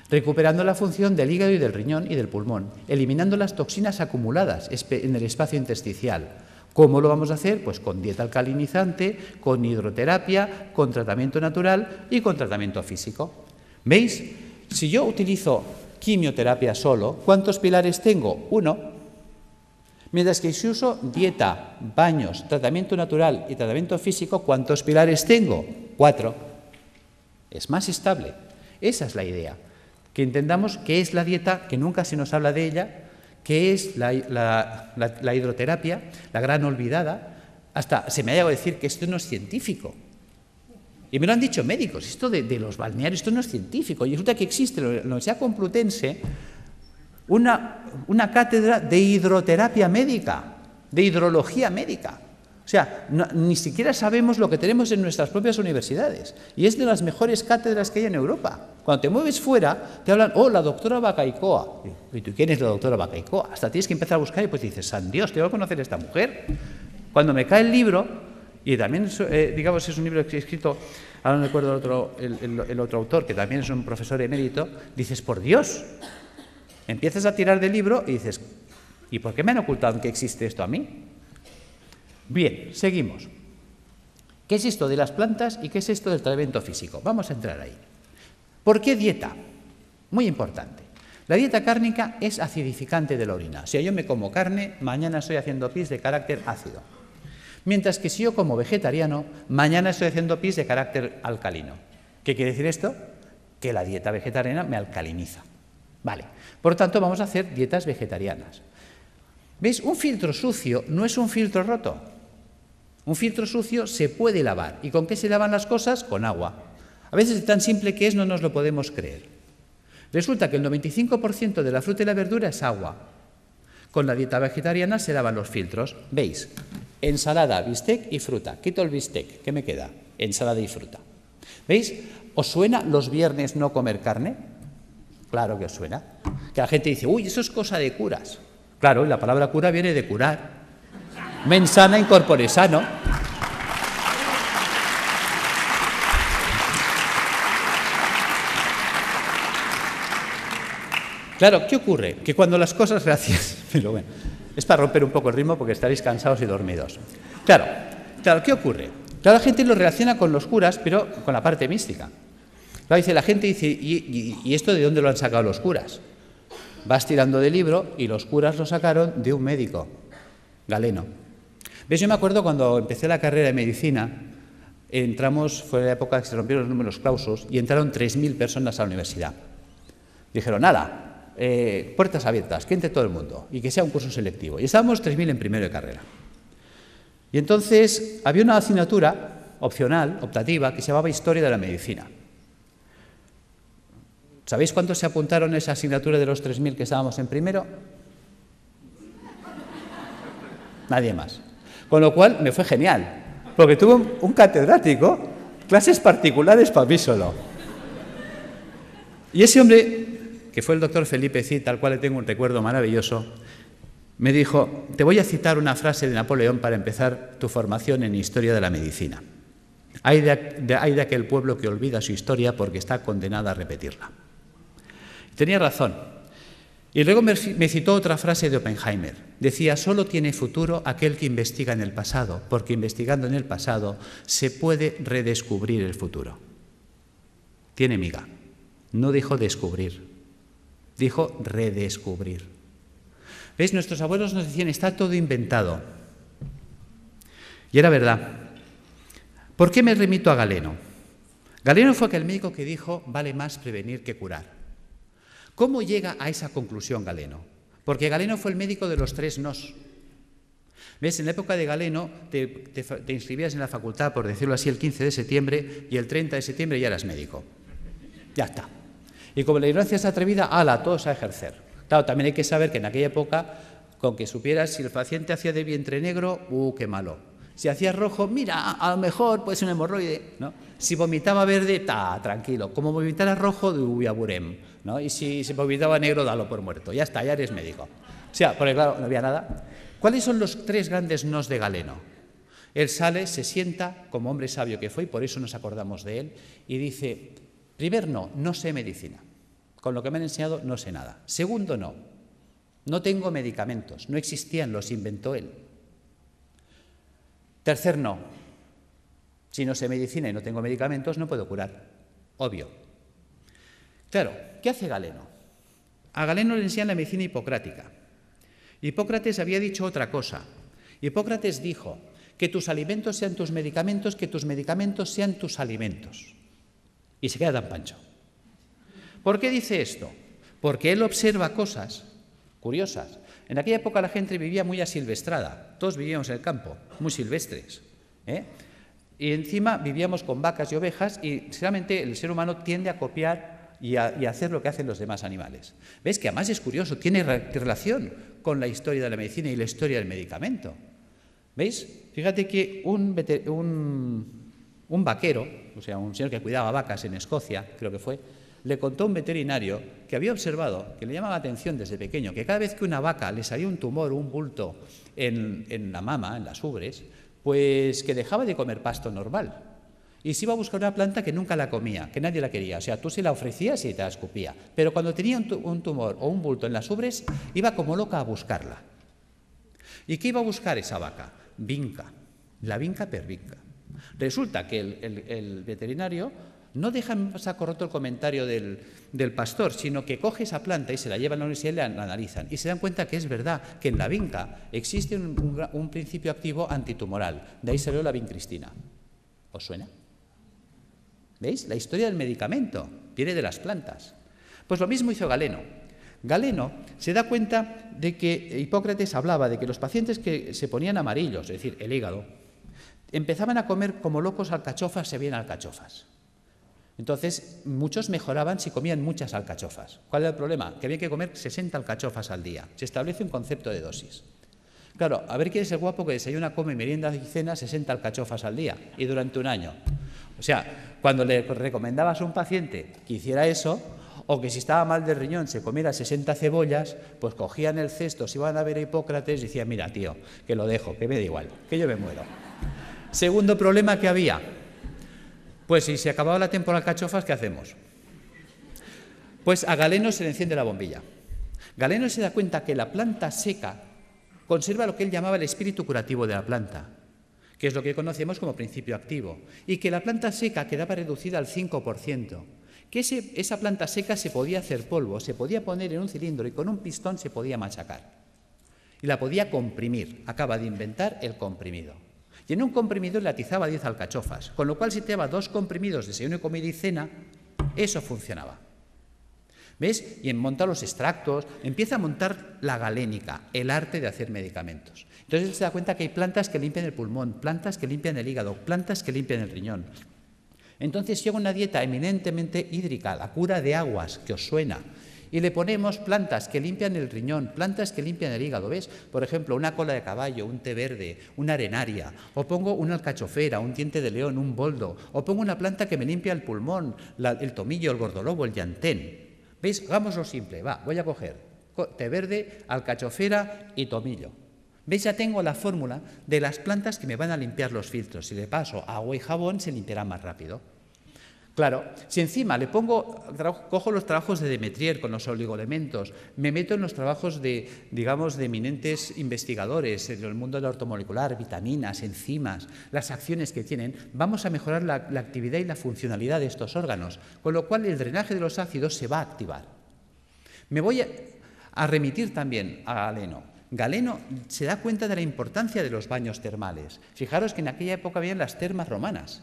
S2: Recuperando la función del hígado y del riñón y del pulmón, eliminando las toxinas acumuladas en el espacio intersticial. ¿Cómo lo vamos a hacer? Pues con dieta alcalinizante, con hidroterapia, con tratamiento natural y con tratamiento físico. ¿Veis? Si yo utilizo quimioterapia solo, ¿cuántos pilares tengo? 1. Mientras que si uso dieta, baños, tratamiento natural y tratamiento físico, ¿cuántos pilares tengo? 4. Es más estable. Esa es la idea. Que entendamos qué es la dieta, que nunca se nos habla de ella, qué es la hidroterapia, la gran olvidada. Hasta se me ha llegado a decir que esto no es científico. Y me lo han dicho médicos, esto de los balnearios, esto no es científico. Y resulta que existe en la Universidad Complutense una cátedra de hidroterapia médica, de hidrología médica. O sea, ni siquiera sabemos lo que tenemos en nuestras propias universidades. Y es de las mejores cátedras que hay en Europa. Cuando te mueves fuera, te hablan, oh, la doctora Bacaicoa. ¿Y tú quién es la doctora Bacaicoa? Hasta tienes que empezar a buscar y pues dices, san Dios, tengo que conocer a esta mujer. Cuando me cae el libro, y también, digamos, es un libro que he escrito, ahora no recuerdo el otro autor, que también es un profesor emérito, dices, por Dios, empiezas a tirar del libro y dices, ¿y por qué me han ocultado que existe esto a mí? Bien, seguimos. ¿Qué es esto de las plantas y qué es esto del tratamiento físico? Vamos a entrar ahí. ¿Por qué dieta? Muy importante. La dieta cárnica es acidificante de la orina. Si yo me como carne, mañana estoy haciendo pis de carácter ácido. Mientras que si yo como vegetariano, mañana estoy haciendo pis de carácter alcalino. ¿Qué quiere decir esto? Que la dieta vegetariana me alcaliniza. Vale. Por lo tanto, vamos a hacer dietas vegetarianas. ¿Veis? Un filtro sucio no es un filtro roto. Un filtro sucio se puede lavar. ¿Y con qué se lavan las cosas? Con agua. A veces tan simple que es, no nos lo podemos creer. Resulta que el 95% de la fruta y la verdura es agua. Con la dieta vegetariana se lavan los filtros. ¿Veis? Ensalada, bistec y fruta. Quito el bistec. ¿Qué me queda? Ensalada y fruta. ¿Veis? ¿Os suena los viernes no comer carne? Claro que os suena. Que la gente dice, uy, eso es cosa de curas. Claro, y la palabra cura viene de curar. Mens sana in corpore sano. Claro, ¿qué ocurre? Que cuando las cosas, gracias, pero bueno, es para romper un poco el ritmo porque estaréis cansados y dormidos. Claro, ¿qué ocurre? Claro, la gente lo relaciona con los curas, pero con la parte mística. Claro, dice, la gente dice, ¿y esto de dónde lo han sacado los curas? Vas tirando del libro y los curas lo sacaron de un médico, Galeno. ¿Ves? Yo me acuerdo cuando empecé la carrera de medicina, fue la época que se rompieron los números clausus y entraron 3.000 personas a la universidad. Dijeron, nada. Puertas abiertas, que entre todo el mundo y que sea un curso selectivo. Y estábamos 3.000 en primero de carrera. Y entonces había una asignatura opcional, optativa, que se llamaba Historia de la Medicina. ¿Sabéis cuántos se apuntaron a esa asignatura de los 3.000 que estábamos en primero? Nadie más. Con lo cual me fue genial, porque tuve un catedrático, clases particulares para mí solo. Y ese hombre, que fue el doctor Felipe Cid, al cual le tengo un recuerdo maravilloso, me dijo: te voy a citar una frase de Napoleón para empezar tu formación en historia de la medicina. Hay de aquel pueblo que olvida su historia porque está condenado a repetirla. Tenía razón. Y luego me citó otra frase de Oppenheimer. Decía: solo tiene futuro aquel que investiga en el pasado, porque investigando en el pasado se puede redescubrir el futuro. Tiene miga. No dijo descubrir, dijo redescubrir. ¿Veis? Nuestros abuelos nos decían: está todo inventado. Y era verdad. ¿Por qué me remito a Galeno? Galeno fue aquel médico que dijo: vale más prevenir que curar. ¿Cómo llega a esa conclusión Galeno? Porque Galeno fue el médico de los 3 nos. ¿Ves? En la época de Galeno te inscribías en la facultad, por decirlo así, el 15 de septiembre y el 30 de septiembre ya eras médico. Ya está. Y como la ignorancia es atrevida, ¡hala!, todos a ejercer. Claro, también hay que saber que en aquella época, con que supieras si el paciente hacía de vientre negro, qué malo. Si hacía rojo, mira, a lo mejor puede ser un hemorroide, ¿no? Si vomitaba verde, tranquilo. Como vomitara rojo, aburem, ¿no? Y si se vomitaba negro, dalo por muerto. Ya está, ya eres médico. O sea, porque claro, no había nada. ¿Cuáles son los 3 grandes nos de Galeno? Él sale, se sienta, como hombre sabio que fue, y por eso nos acordamos de él, y dice: primer no sé medicina. Con lo que me han enseñado no sé nada. Segundo no tengo medicamentos, no existían, los inventó él. Tercer no, si no sé medicina y no tengo medicamentos, no puedo curar. Obvio. Claro, ¿qué hace Galeno? A Galeno le enseñan la medicina hipocrática. Hipócrates había dicho otra cosa. Hipócrates dijo: que tus alimentos sean tus medicamentos, que tus medicamentos sean tus alimentos. Y se queda tan pancho. ¿Por qué dice esto? Porque él observa cosas curiosas. En aquella época la gente vivía muy asilvestrada, todos vivíamos en el campo, muy silvestres, y encima vivíamos con vacas y ovejas, y sinceramente el ser humano tiende a copiar y a hacer lo que hacen los demás animales. ¿Ves? Que además es curioso, tiene relación con la historia de la medicina y la historia del medicamento. ¿Veis? Fíjate que un vaquero, o sea, un señor que cuidaba vacas en Escocia, creo que fue, le contó a un veterinario que había observado, que le llamaba la atención desde pequeño, que cada vez que una vaca le salía un tumor o un bulto en la mama, en las ubres, pues que dejaba de comer pasto normal y se iba a buscar una planta que nunca la comía, que nadie la quería. O sea, tú se la ofrecías y te la escupía. Pero cuando tenía un tumor o un bulto en las ubres, iba como loca a buscarla. ¿Y qué iba a buscar esa vaca? Vinca, la vinca per vinca. Resulta que el veterinario no deja en saco roto el comentario del pastor, sino que coge esa planta y se la lleva a la universidad y la analizan. Y se dan cuenta que es verdad que en la vinca existe un principio activo antitumoral. De ahí salió la vincristina. ¿Os suena? ¿Veis? La historia del medicamento viene de las plantas. Pues lo mismo hizo Galeno. Galeno se da cuenta de que Hipócrates hablaba de que los pacientes que se ponían amarillos, es decir, el hígado, empezaban a comer como locos alcachofas, se veían alcachofas. Entonces, muchos mejoraban si comían muchas alcachofas. ¿Cuál era el problema? Que había que comer 60 alcachofas al día. Se establece un concepto de dosis. Claro, a ver quién es el guapo que desayuna, come, merienda y cena 60 alcachofas al día y durante un año. O sea, cuando le recomendabas a un paciente que hiciera eso, o que si estaba mal del riñón se comiera 60 cebollas, pues cogían el cesto, se iban a ver a Hipócrates y decían: mira, tío, que lo dejo, que me da igual, que yo me muero. Segundo problema que había: pues si se acababa la temporada de alcachofas, ¿qué hacemos? Pues a Galeno se le enciende la bombilla. Galeno se da cuenta que la planta seca conserva lo que él llamaba el espíritu curativo de la planta, que es lo que conocemos como principio activo, y que la planta seca quedaba reducida al 5%, que esa planta seca se podía hacer polvo, se podía poner en un cilindro y con un pistón se podía machacar. Y la podía comprimir. Acaba de inventar el comprimido. Y en un comprimido le atizaba 10 alcachofas, con lo cual si te daba 2 comprimidos de desayuno, comida y cena, eso funcionaba. ¿Ves? Y en montar los extractos, empieza a montar la galénica, el arte de hacer medicamentos. Entonces él se da cuenta que hay plantas que limpian el pulmón, plantas que limpian el hígado, plantas que limpian el riñón. Entonces, si hago una dieta eminentemente hídrica, la cura de aguas, que os suena, y le ponemos plantas que limpian el riñón, plantas que limpian el hígado, ¿ves? Por ejemplo, una cola de caballo, un té verde, una arenaria, o pongo una alcachofera, un diente de león, un boldo, o pongo una planta que me limpia el pulmón, el tomillo, el gordolobo, el llantén. ¿Veis? Hagámoslo simple. Va, voy a coger té verde, alcachofera y tomillo. ¿Veis? Ya tengo la fórmula de las plantas que me van a limpiar los filtros. Si le paso agua y jabón, se limpiará más rápido. Claro, si encima le cojo los trabajos de Demetrier con los oligoelementos, me meto en los trabajos de eminentes investigadores en el mundo de la ortomolecular, vitaminas, enzimas, las acciones que tienen, vamos a mejorar la actividad y la funcionalidad de estos órganos, con lo cual el drenaje de los ácidos se va a activar. Me voy a remitir también a Galeno. Galeno se da cuenta de la importancia de los baños termales. Fijaros que en aquella época habían las termas romanas.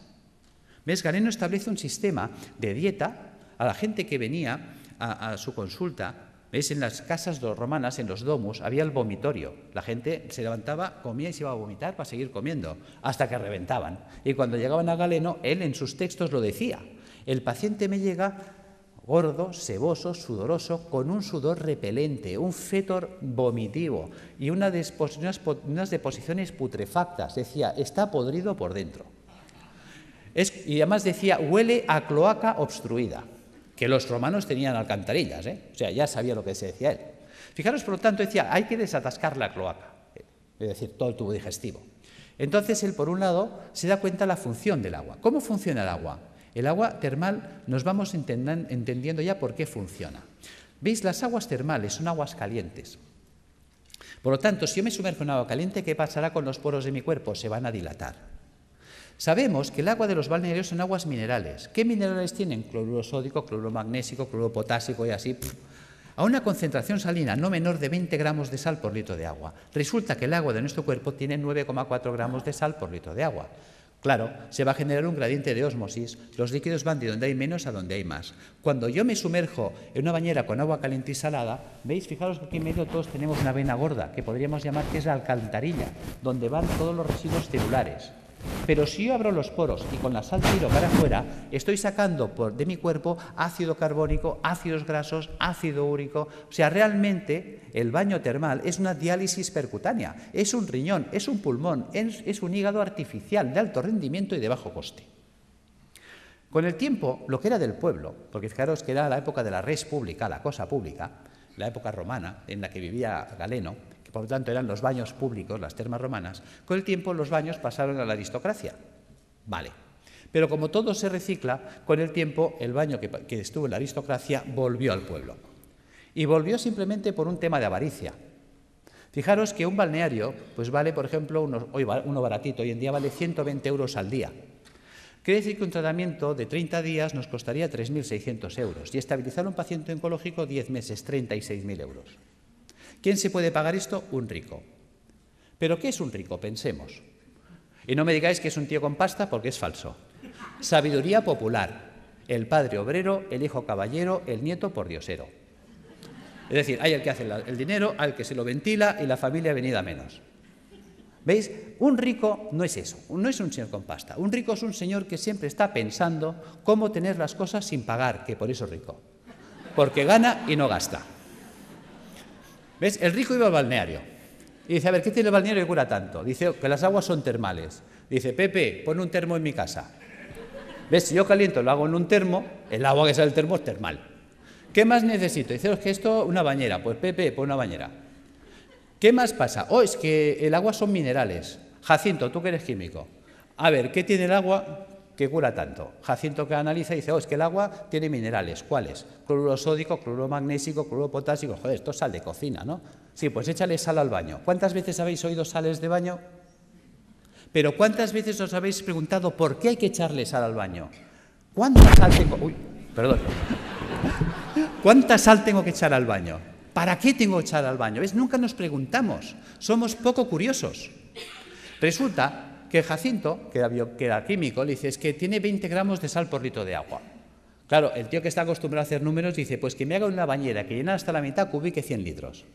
S2: ¿Ves? Galeno establece un sistema de dieta a la gente que venía a su consulta. ¿Ves? En las casas romanas, en los domus, había el vomitorio. La gente se levantaba, comía y se iba a vomitar para seguir comiendo, hasta que reventaban. Y cuando llegaban a Galeno, él en sus textos lo decía. El paciente me llega gordo, seboso, sudoroso, con un sudor repelente, un fétor vomitivo y unas deposiciones putrefactas. Decía, está podrido por dentro. Y además decía, huele a cloaca obstruida, que los romanos tenían alcantarillas, o sea, ya sabía lo que se decía él. Fijaros, por lo tanto, decía, hay que desatascar la cloaca, es decir, todo el tubo digestivo. Entonces, él, por un lado, se da cuenta de la función del agua. ¿Cómo funciona el agua? El agua termal nos vamos entendiendo ya por qué funciona. ¿Veis? Las aguas termales son aguas calientes. Por lo tanto, si yo me sumerjo en agua caliente, ¿qué pasará con los poros de mi cuerpo? Se van a dilatar. Sabemos que el agua de los balnearios son aguas minerales. ¿Qué minerales tienen? Cloruro sódico, cloruro magnésico, cloruro potásico y así. A una concentración salina no menor de 20 gramos de sal por litro de agua. Resulta que el agua de nuestro cuerpo tiene 9,4 gramos de sal por litro de agua. Claro, se va a generar un gradiente de ósmosis, los líquidos van de donde hay menos a donde hay más. Cuando yo me sumerjo en una bañera con agua caliente y salada, ¿veis? Fijaros que aquí en medio todos tenemos una vena gorda, que podríamos llamar que es la alcantarilla, donde van todos los residuos celulares. Pero si yo abro los poros y con la sal tiro para afuera, estoy sacando de mi cuerpo ácido carbónico, ácidos grasos, ácido úrico. O sea, realmente el baño termal es una diálisis percutánea, es un riñón, es un pulmón, es un hígado artificial de alto rendimiento y de bajo coste. Con el tiempo, lo que era del pueblo, porque fijaros que era la época de la res pública, la cosa pública, la época romana en la que vivía Galeno, por lo tanto eran los baños públicos, las termas romanas, con el tiempo los baños pasaron a la aristocracia. Vale. Pero como todo se recicla, con el tiempo el baño que estuvo en la aristocracia volvió al pueblo. Y volvió simplemente por un tema de avaricia. Fijaros que un balneario pues vale, por ejemplo, uno baratito, hoy en día vale 120 euros al día. Quiere decir que un tratamiento de 30 días nos costaría 3.600 euros y estabilizar a un paciente oncológico 10 meses, 36.000 euros. ¿Quién se puede pagar esto? Un rico. ¿Pero qué es un rico? Pensemos. Y no me digáis que es un tío con pasta porque es falso. Sabiduría popular. El padre obrero, el hijo caballero, el nieto pordiosero. Es decir, hay el que hace el dinero, hay el que se lo ventila y la familia venida menos. ¿Veis? Un rico no es eso, no es un señor con pasta. Un rico es un señor que siempre está pensando cómo tener las cosas sin pagar, que por eso es rico. Porque gana y no gasta. ¿Ves? El rico iba al balneario y dice, a ver, ¿qué tiene el balneario que cura tanto? Dice que las aguas son termales. Dice, Pepe, pon un termo en mi casa. ¿Ves? Si yo caliento lo hago en un termo, el agua que sale del termo es termal. ¿Qué más necesito? Dice, es que esto, una bañera. Pues Pepe, pon una bañera. ¿Qué más pasa? Oh, es que el agua son minerales. Jacinto, tú que eres químico. A ver, ¿qué tiene el agua que cura tanto? Jacinto que analiza y dice, oh, es que el agua tiene minerales. ¿Cuáles? Cloruro sódico, cloruro magnésico, cloruro potásico. Joder, esto es sal de cocina, ¿no? Sí, pues échale sal al baño. ¿Cuántas veces habéis oído sales de baño? Pero ¿cuántas veces os habéis preguntado por qué hay que echarle sal al baño? ¿Cuánta sal tengo? Uy, perdón. ¿Cuánta sal tengo que echar al baño? ¿Para qué tengo que echar al baño? ¿Ves? Nunca nos preguntamos. Somos poco curiosos. Resulta que Jacinto, que era químico, le dice, es que tiene 20 gramos de sal por litro de agua. Claro, el tío que está acostumbrado a hacer números dice, pues que me haga una bañera que llena hasta la mitad cubique 100 litros.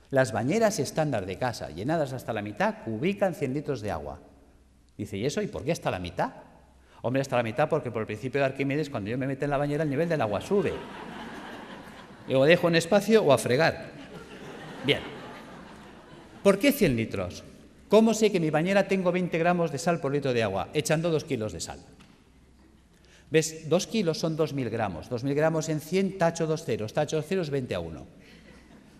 S2: Las bañeras estándar de casa, llenadas hasta la mitad, cubican 100 litros de agua. Dice, ¿y eso? ¿Y por qué hasta la mitad? Hombre, hasta la mitad, porque por el principio de Arquímedes, cuando yo me meto en la bañera, el nivel del agua sube. Y o dejo un espacio o a fregar. Bien. ¿Por qué 100 litros? ¿Cómo sé que en mi bañera tengo 20 gramos de sal por litro de agua? Echando 2 kilos de sal. ¿Ves? 2 kilos son 2.000 gramos. 2.000 gramos en 100, tacho 2 ceros. Tacho 2 ceros, 20:1.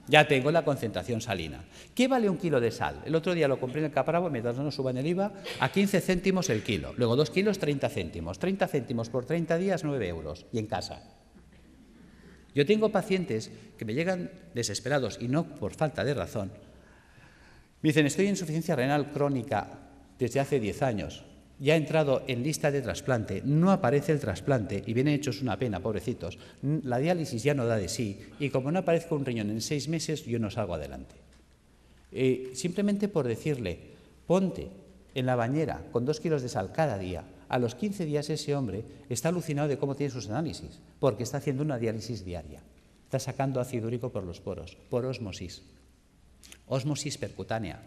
S2: Ya tengo la concentración salina. ¿Qué vale 1 kilo de sal? El otro día lo compré en el Capravo, mientras no nos suban el IVA, a 15 céntimos el kilo. Luego 2 kilos, 30 céntimos. 30 céntimos por 30 días, 9 euros. Y en casa. Yo tengo pacientes que me llegan desesperados, y no por falta de razón. Me dicen, estoy en insuficiencia renal crónica desde hace 10 años. Ya he entrado en lista de trasplante, no aparece el trasplante y vienen hechos una pena, pobrecitos. La diálisis ya no da de sí y como no aparezca un riñón en 6 meses, yo no salgo adelante. Simplemente por decirle, ponte en la bañera con 2 kilos de sal cada día, a los 15 días ese hombre está alucinado de cómo tiene sus análisis, porque está haciendo una diálisis diaria. Está sacando ácido úrico por los poros, por ósmosis. Ósmosis percutánea.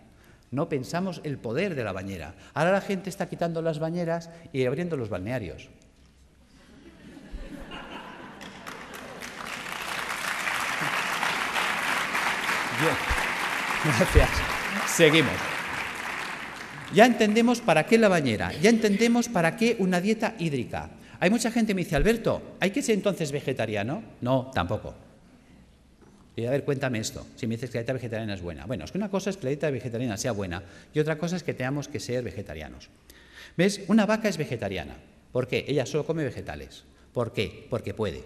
S2: No pensamos el poder de la bañera. Ahora la gente está quitando las bañeras y abriendo los balnearios. Bien, gracias. Seguimos. Ya entendemos para qué la bañera, ya entendemos para qué una dieta hídrica. Hay mucha gente que me dice, Alberto, ¿hay que ser entonces vegetariano? No, tampoco. Y a ver, cuéntame esto, si me dices que la dieta vegetariana es buena. Bueno, es que una cosa es que la dieta vegetariana sea buena y otra cosa es que tengamos que ser vegetarianos. ¿Ves? Una vaca es vegetariana. ¿Por qué? Ella solo come vegetales. ¿Por qué? Porque puede.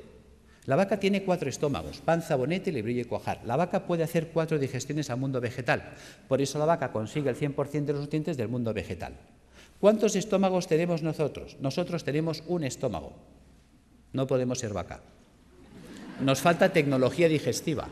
S2: La vaca tiene 4 estómagos, panza, bonete, lebrillo y cuajar. La vaca puede hacer 4 digestiones al mundo vegetal. Por eso la vaca consigue el 100% de los nutrientes del mundo vegetal. ¿Cuántos estómagos tenemos nosotros? Nosotros tenemos un estómago. No podemos ser vaca. Nos falta tecnología digestiva.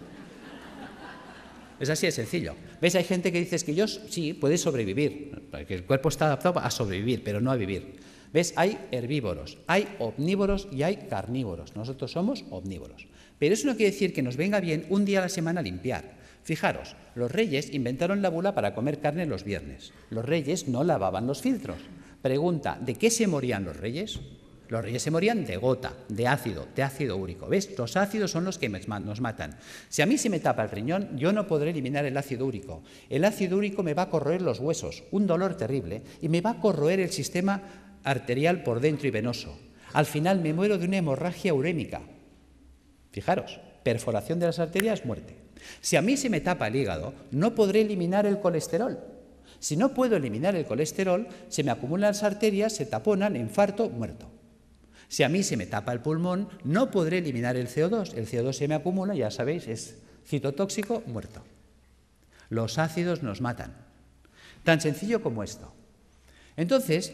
S2: Es así de sencillo. ¿Ves? Hay gente que dice que yo sí, puede sobrevivir, porque el cuerpo está adaptado a sobrevivir, pero no a vivir. ¿Ves? Hay herbívoros, hay omnívoros y hay carnívoros. Nosotros somos omnívoros. Pero eso no quiere decir que nos venga bien un día a la semana limpiar. Fijaros, los reyes inventaron la bula para comer carne los viernes. Los reyes no lavaban los filtros. Pregunta, ¿de qué se morían los reyes? Los reyes se morían de gota, de ácido úrico. ¿Ves? Los ácidos son los que nos matan. Si a mí se me tapa el riñón, yo no podré eliminar el ácido úrico. El ácido úrico me va a corroer los huesos, un dolor terrible, y me va a corroer el sistema arterial por dentro y venoso. Al final me muero de una hemorragia urémica. Fijaros, perforación de las arterias, muerte. Si a mí se me tapa el hígado, no podré eliminar el colesterol. Si no puedo eliminar el colesterol, se me acumulan las arterias, se taponan, infarto, muerto. Si a mí se me tapa el pulmón, no podré eliminar el CO2. El CO2 se me acumula, ya sabéis, es citotóxico, muerto. Los ácidos nos matan. Tan sencillo como esto. Entonces,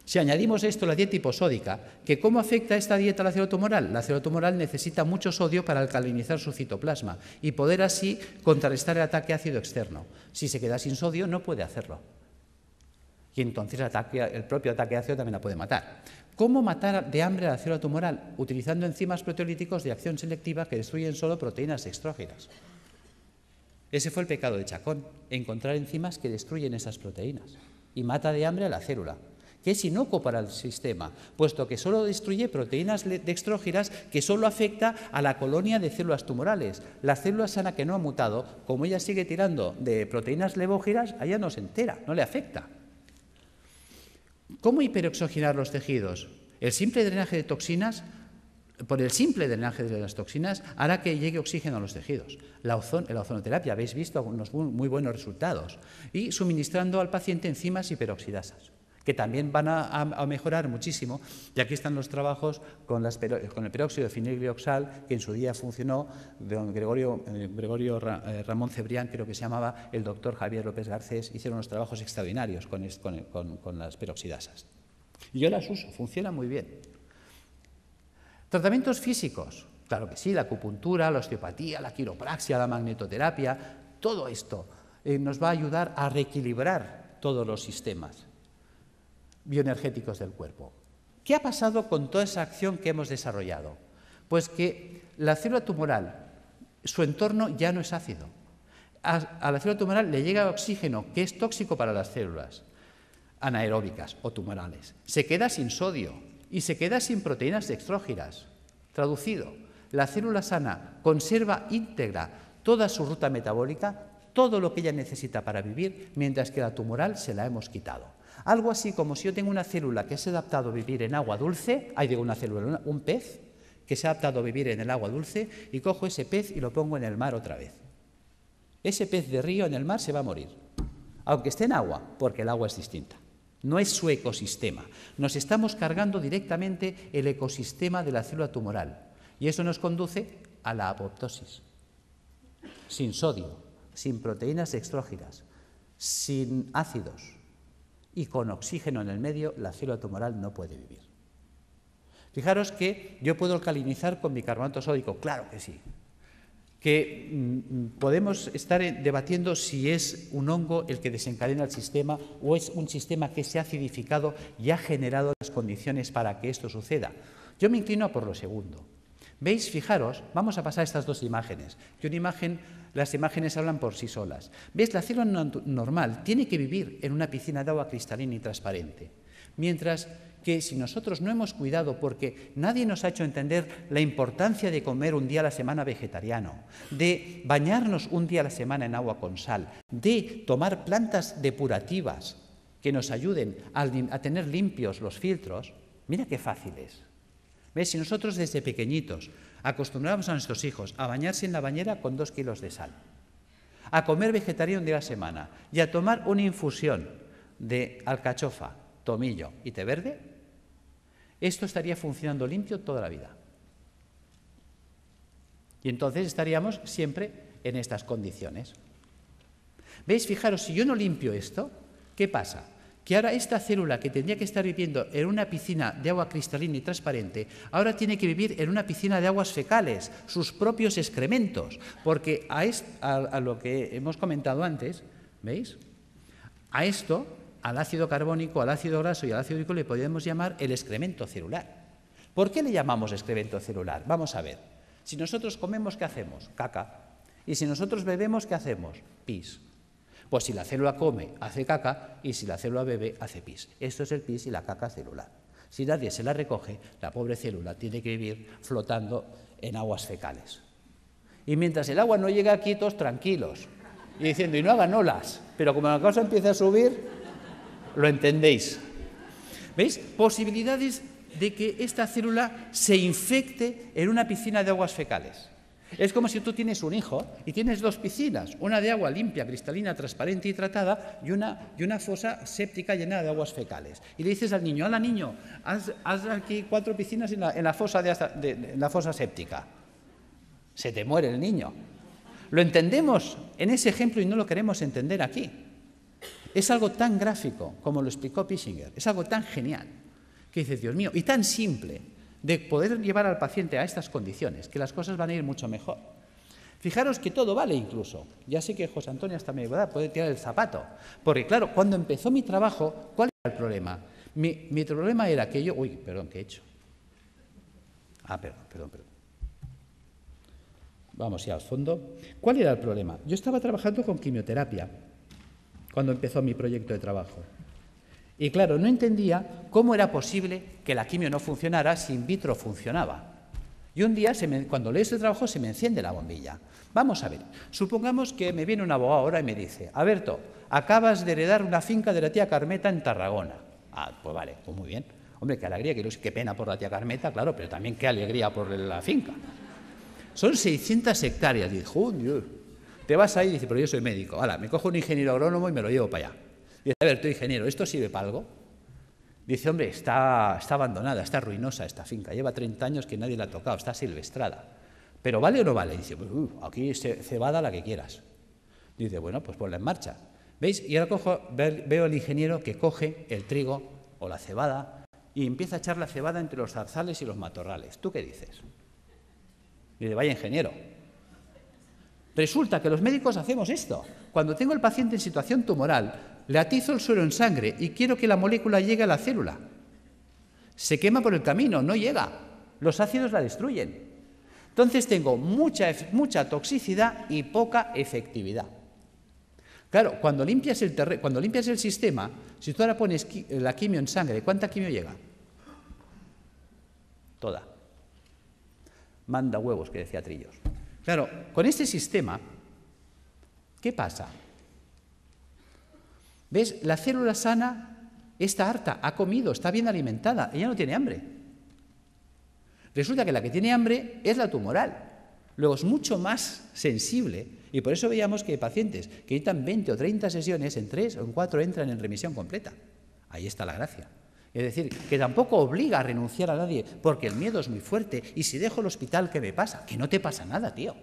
S2: si añadimos esto a la dieta hiposódica, que ¿cómo afecta esta dieta a la célula tumoral? La célula tumoral necesita mucho sodio para alcalinizar su citoplasma y poder así contrarrestar el ataque ácido externo. Si se queda sin sodio, no puede hacerlo. Y entonces el propio ataque ácido también la puede matar. ¿Cómo matar de hambre a la célula tumoral? Utilizando enzimas proteolíticos de acción selectiva que destruyen solo proteínas extrógenas. Ese fue el pecado de Chacón, encontrar enzimas que destruyen esas proteínas y mata de hambre a la célula, que es inocuo para el sistema, puesto que solo destruye proteínas dextrógenas que solo afecta a la colonia de células tumorales. La célula sana que no ha mutado, como ella sigue tirando de proteínas levógenas, a ella no se entera, no le afecta. ¿Cómo hiperoxigenar los tejidos? El simple drenaje de toxinas, por el simple drenaje de las toxinas, hará que llegue oxígeno a los tejidos. La ozonoterapia, habéis visto unos muy buenos resultados. Y suministrando al paciente enzimas hiperoxidasas, que también van a mejorar muchísimo. Y aquí están los trabajos con el peróxido de fenilglioxal, que en su día funcionó, don Gregorio Ramón Cebrián, creo que se llamaba, el doctor Javier López Garcés, hicieron unos trabajos extraordinarios con las peroxidasas. Y yo las uso, funciona muy bien. Tratamientos físicos, claro que sí, la acupuntura, la osteopatía, la quiropraxia, la magnetoterapia, todo esto nos va a ayudar a reequilibrar todos los sistemas bioenergéticos del cuerpo. ¿Qué ha pasado con toda esa acción que hemos desarrollado? Pues que la célula tumoral, su entorno ya no es ácido. A la célula tumoral le llega oxígeno, que es tóxico para las células.
S3: anaeróbicas o tumorales. Se queda sin sodio y se queda sin proteínas dextrógiras. Traducido, la célula sana conserva íntegra toda su ruta metabólica, todo lo que ella necesita para vivir, mientras que la tumoral se la hemos quitado. Algo así como si yo tengo una célula que se ha adaptado a vivir en agua dulce, un pez que se ha adaptado a vivir en el agua dulce, y cojo ese pez y lo pongo en el mar otra vez. Ese pez de río en el mar se va a morir, aunque esté en agua, porque el agua es distinta. No es su ecosistema. Nos estamos cargando directamente el ecosistema de la célula tumoral, y eso nos conduce a la apoptosis. Sin sodio, sin proteínas dextrógiras, sin ácidos y con oxígeno en el medio, la célula tumoral no puede vivir. Fijaros que yo puedo alcalinizar con bicarbonato sódico, claro que sí. Que podemos estar debatiendo si es un hongo el que desencadena el sistema o es un sistema que se ha acidificado y ha generado las condiciones para que esto suceda. Yo me inclino por lo segundo. ¿Veis? Fijaros, vamos a pasar estas dos imágenes. Las imágenes hablan por sí solas. ¿Veis? La célula normal tiene que vivir en una piscina de agua cristalina y transparente. Mientras que si nosotros no hemos cuidado, porque nadie nos ha hecho entender la importancia de comer un día a la semana vegetariano, de bañarnos un día a la semana en agua con sal, de tomar plantas depurativas que nos ayuden a tener limpios los filtros, mira qué fácil es. ¿Ves? Si nosotros desde pequeñitos acostumbramos a nuestros hijos a bañarse en la bañera con 2 kilos de sal, a comer vegetariano un día a la semana y a tomar una infusión de alcachofa, tomillo y té verde, esto estaría funcionando limpio toda la vida. Y entonces estaríamos siempre en estas condiciones. ¿Veis? Fijaros, si yo no limpio esto, ¿qué pasa? Que ahora esta célula que tendría que estar viviendo en una piscina de agua cristalina y transparente, ahora tiene que vivir en una piscina de aguas fecales, sus propios excrementos, porque a lo que hemos comentado antes, ¿veis? A esto, al ácido carbónico, al ácido graso y al ácido úrico le podemos llamar el excremento celular. ¿Por qué le llamamos excremento celular? Vamos a ver. Si nosotros comemos, ¿qué hacemos? Caca. Y si nosotros bebemos, ¿qué hacemos? Pis. Pues si la célula come, hace caca, y si la célula bebe, hace pis. Esto es el pis y la caca celular. Si nadie se la recoge, la pobre célula tiene que vivir flotando en aguas fecales. Y mientras el agua no llega aquí, todos tranquilos, y diciendo, y no hagan olas, pero como la cosa empieza a subir, lo entendéis. ¿Veis? Posibilidades de que esta célula se infecte en una piscina de aguas fecales. Es como si tú tienes un hijo y tienes 2 piscinas, una de agua limpia, cristalina, transparente y tratada y una fosa séptica llena de aguas fecales. Y le dices al niño, hala niño, haz aquí 4 piscinas en la fosa séptica. Se te muere el niño. Lo entendemos en ese ejemplo y no lo queremos entender aquí. Es algo tan gráfico como lo explicó Pischinger, es algo tan genial que dices, Dios mío, y tan simple de poder llevar al paciente a estas condiciones, que las cosas van a ir mucho mejor. Fijaros que todo vale incluso. Ya sé que José Antonio hasta me puede tirar el zapato, porque claro, cuando empezó mi trabajo, ¿cuál era el problema? Mi problema era que yo... Uy, perdón, ¿qué he hecho? Perdón. Vamos ya al fondo. ¿Cuál era el problema? Yo estaba trabajando con quimioterapia cuando empezó mi proyecto de trabajo. Y claro, no entendía cómo era posible que la quimio no funcionara si in vitro funcionaba. Y un día, cuando leo este trabajo, se me enciende la bombilla. Vamos a ver, supongamos que me viene un abogado ahora y me dice, Alberto, acabas de heredar una finca de la tía Carmeta en Tarragona. Pues vale, pues muy bien. Hombre, qué alegría, qué pena por la tía Carmeta, claro, pero también qué alegría por la finca. Son 600 hectáreas. Y dijo, Dios, te vas ahí y dice, pero yo soy médico. Hala, me cojo un ingeniero agrónomo y me lo llevo para allá. Dice, a ver, tú ingeniero, ¿esto sirve para algo? Dice, hombre, está abandonada, está ruinosa esta finca, lleva 30 años que nadie la ha tocado, está silvestrada. ¿Pero vale o no vale? Dice, pues, aquí cebada la que quieras. Dice, bueno, pues ponla en marcha. ¿Veis? Y ahora veo al ingeniero que coge el trigo o la cebada y empieza a echar la cebada entre los zarzales y los matorrales. ¿Tú qué dices? Dice, vaya ingeniero. Resulta que los médicos hacemos esto. Cuando tengo al paciente en situación tumoral, le atizo el suero en sangre y quiero que la molécula llegue a la célula. Se quema por el camino, no llega. Los ácidos la destruyen. Entonces tengo mucha toxicidad y poca efectividad. Claro, cuando limpias el sistema, si tú ahora pones la quimio en sangre, ¿cuánta quimio llega? Toda. Manda huevos, que decía Trillos. Claro, con este sistema, ¿qué pasa? ¿Ves? La célula sana está harta, ha comido, está bien alimentada, ella no tiene hambre. Resulta que la que tiene hambre es la tumoral. Luego es mucho más sensible y por eso veíamos que hay pacientes que necesitan 20 o 30 sesiones, en 3 o en 4 entran en remisión completa. Ahí está la gracia. Es decir, que tampoco obliga a renunciar a nadie porque el miedo es muy fuerte y si dejo el hospital, ¿qué me pasa? Que no te pasa nada, tío.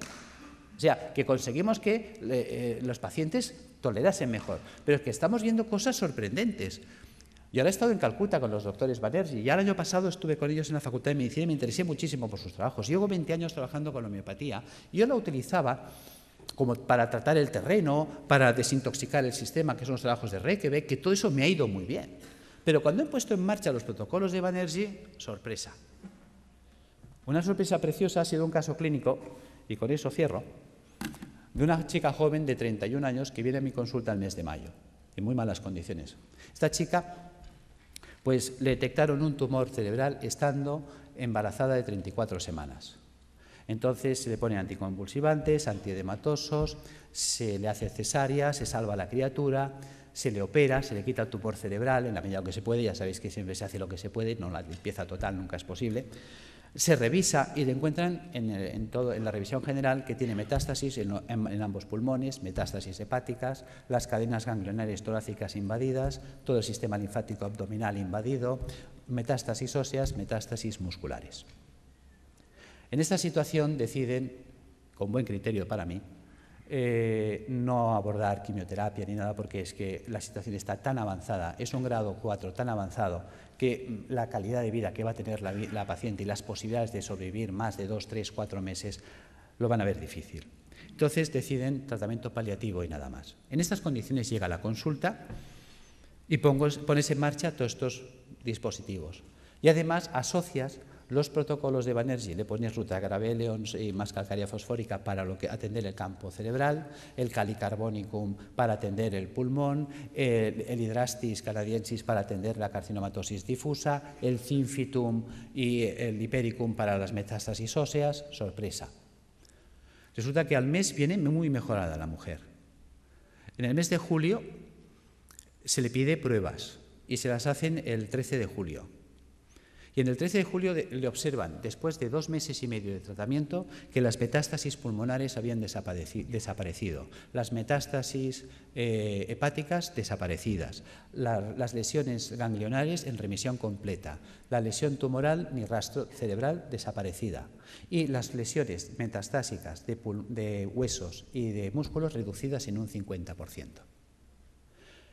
S3: O sea, que conseguimos que los pacientes tolerasen mejor. Pero es que estamos viendo cosas sorprendentes. Yo ahora he estado en Calcuta con los doctores Banerjee y el año pasado estuve con ellos en la Facultad de Medicina y me interesé muchísimo por sus trabajos. Llevo 20 años trabajando con la homeopatía y yo la utilizaba como para tratar el terreno, para desintoxicar el sistema, que son los trabajos de Reykjavik, que todo eso me ha ido muy bien. Pero cuando he puesto en marcha los protocolos de Banerjee, sorpresa. Una sorpresa preciosa ha sido un caso clínico, y con eso cierro, de una chica joven de 31 años que viene a mi consulta el mes de mayo, en muy malas condiciones. Esta chica, pues le detectaron un tumor cerebral estando embarazada de 34 semanas. Entonces se le ponen anticonvulsivantes, antiedematosos, se le hace cesárea, se salva a la criatura, se le opera, se le quita el tumor cerebral en la medida que se puede, ya sabéis que siempre se hace lo que se puede, no la limpieza total nunca es posible. Se revisa y le encuentran en la revisión general que tiene metástasis en ambos pulmones, metástasis hepáticas, las cadenas ganglionares torácicas invadidas, todo el sistema linfático abdominal invadido, metástasis óseas, metástasis musculares. En esta situación deciden, con buen criterio para mí, no abordar quimioterapia ni nada porque es que la situación está tan avanzada, es un grado 4 tan avanzado que la calidad de vida que va a tener la paciente y las posibilidades de sobrevivir más de 2, 3, 4 meses lo van a ver difícil. Entonces deciden tratamiento paliativo y nada más. En estas condiciones llega la consulta y pones en marcha todos estos dispositivos. Y además asocias los protocolos de Banerjee, le pones Rutagraphereon y más calcárea fosfórica para atender el campo cerebral, el Calicarbonicum para atender el pulmón, el Hydrastis canadiensis para atender la carcinomatosis difusa, el Zinfitum y el Hipericum para las metástasis óseas. Sorpresa. Resulta que al mes viene muy mejorada la mujer. En el mes de julio se le pide pruebas y se las hacen el 13 de julio. Y en el 13 de julio le observan, después de 2 meses y medio de tratamiento, que las metástasis pulmonares habían desaparecido, las metástasis hepáticas desaparecidas, las lesiones ganglionares en remisión completa, la lesión tumoral ni rastro cerebral desaparecida y las lesiones metastásicas de huesos y de músculos reducidas en un 50%.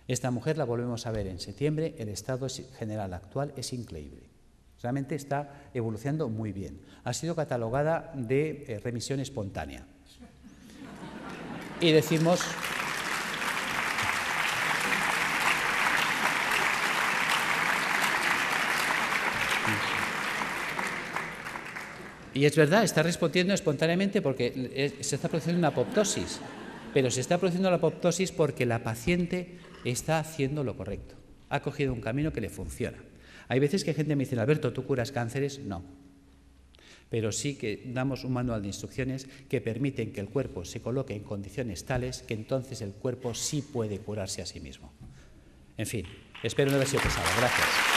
S3: Esta mujer la volvemos a ver en septiembre, el estado general actual es increíble. Realmente está evolucionando muy bien. Ha sido catalogada de remisión espontánea. Y decimos... Y es verdad, está respondiendo espontáneamente porque se está produciendo una apoptosis. Pero se está produciendo la apoptosis porque la paciente está haciendo lo correcto. Ha cogido un camino que le funciona. Hay veces que gente me dice, Alberto, ¿tú curas cánceres? No. Pero sí que damos un manual de instrucciones que permiten que el cuerpo se coloque en condiciones tales que entonces el cuerpo sí puede curarse a sí mismo. En fin, espero no haber sido pesado. Gracias.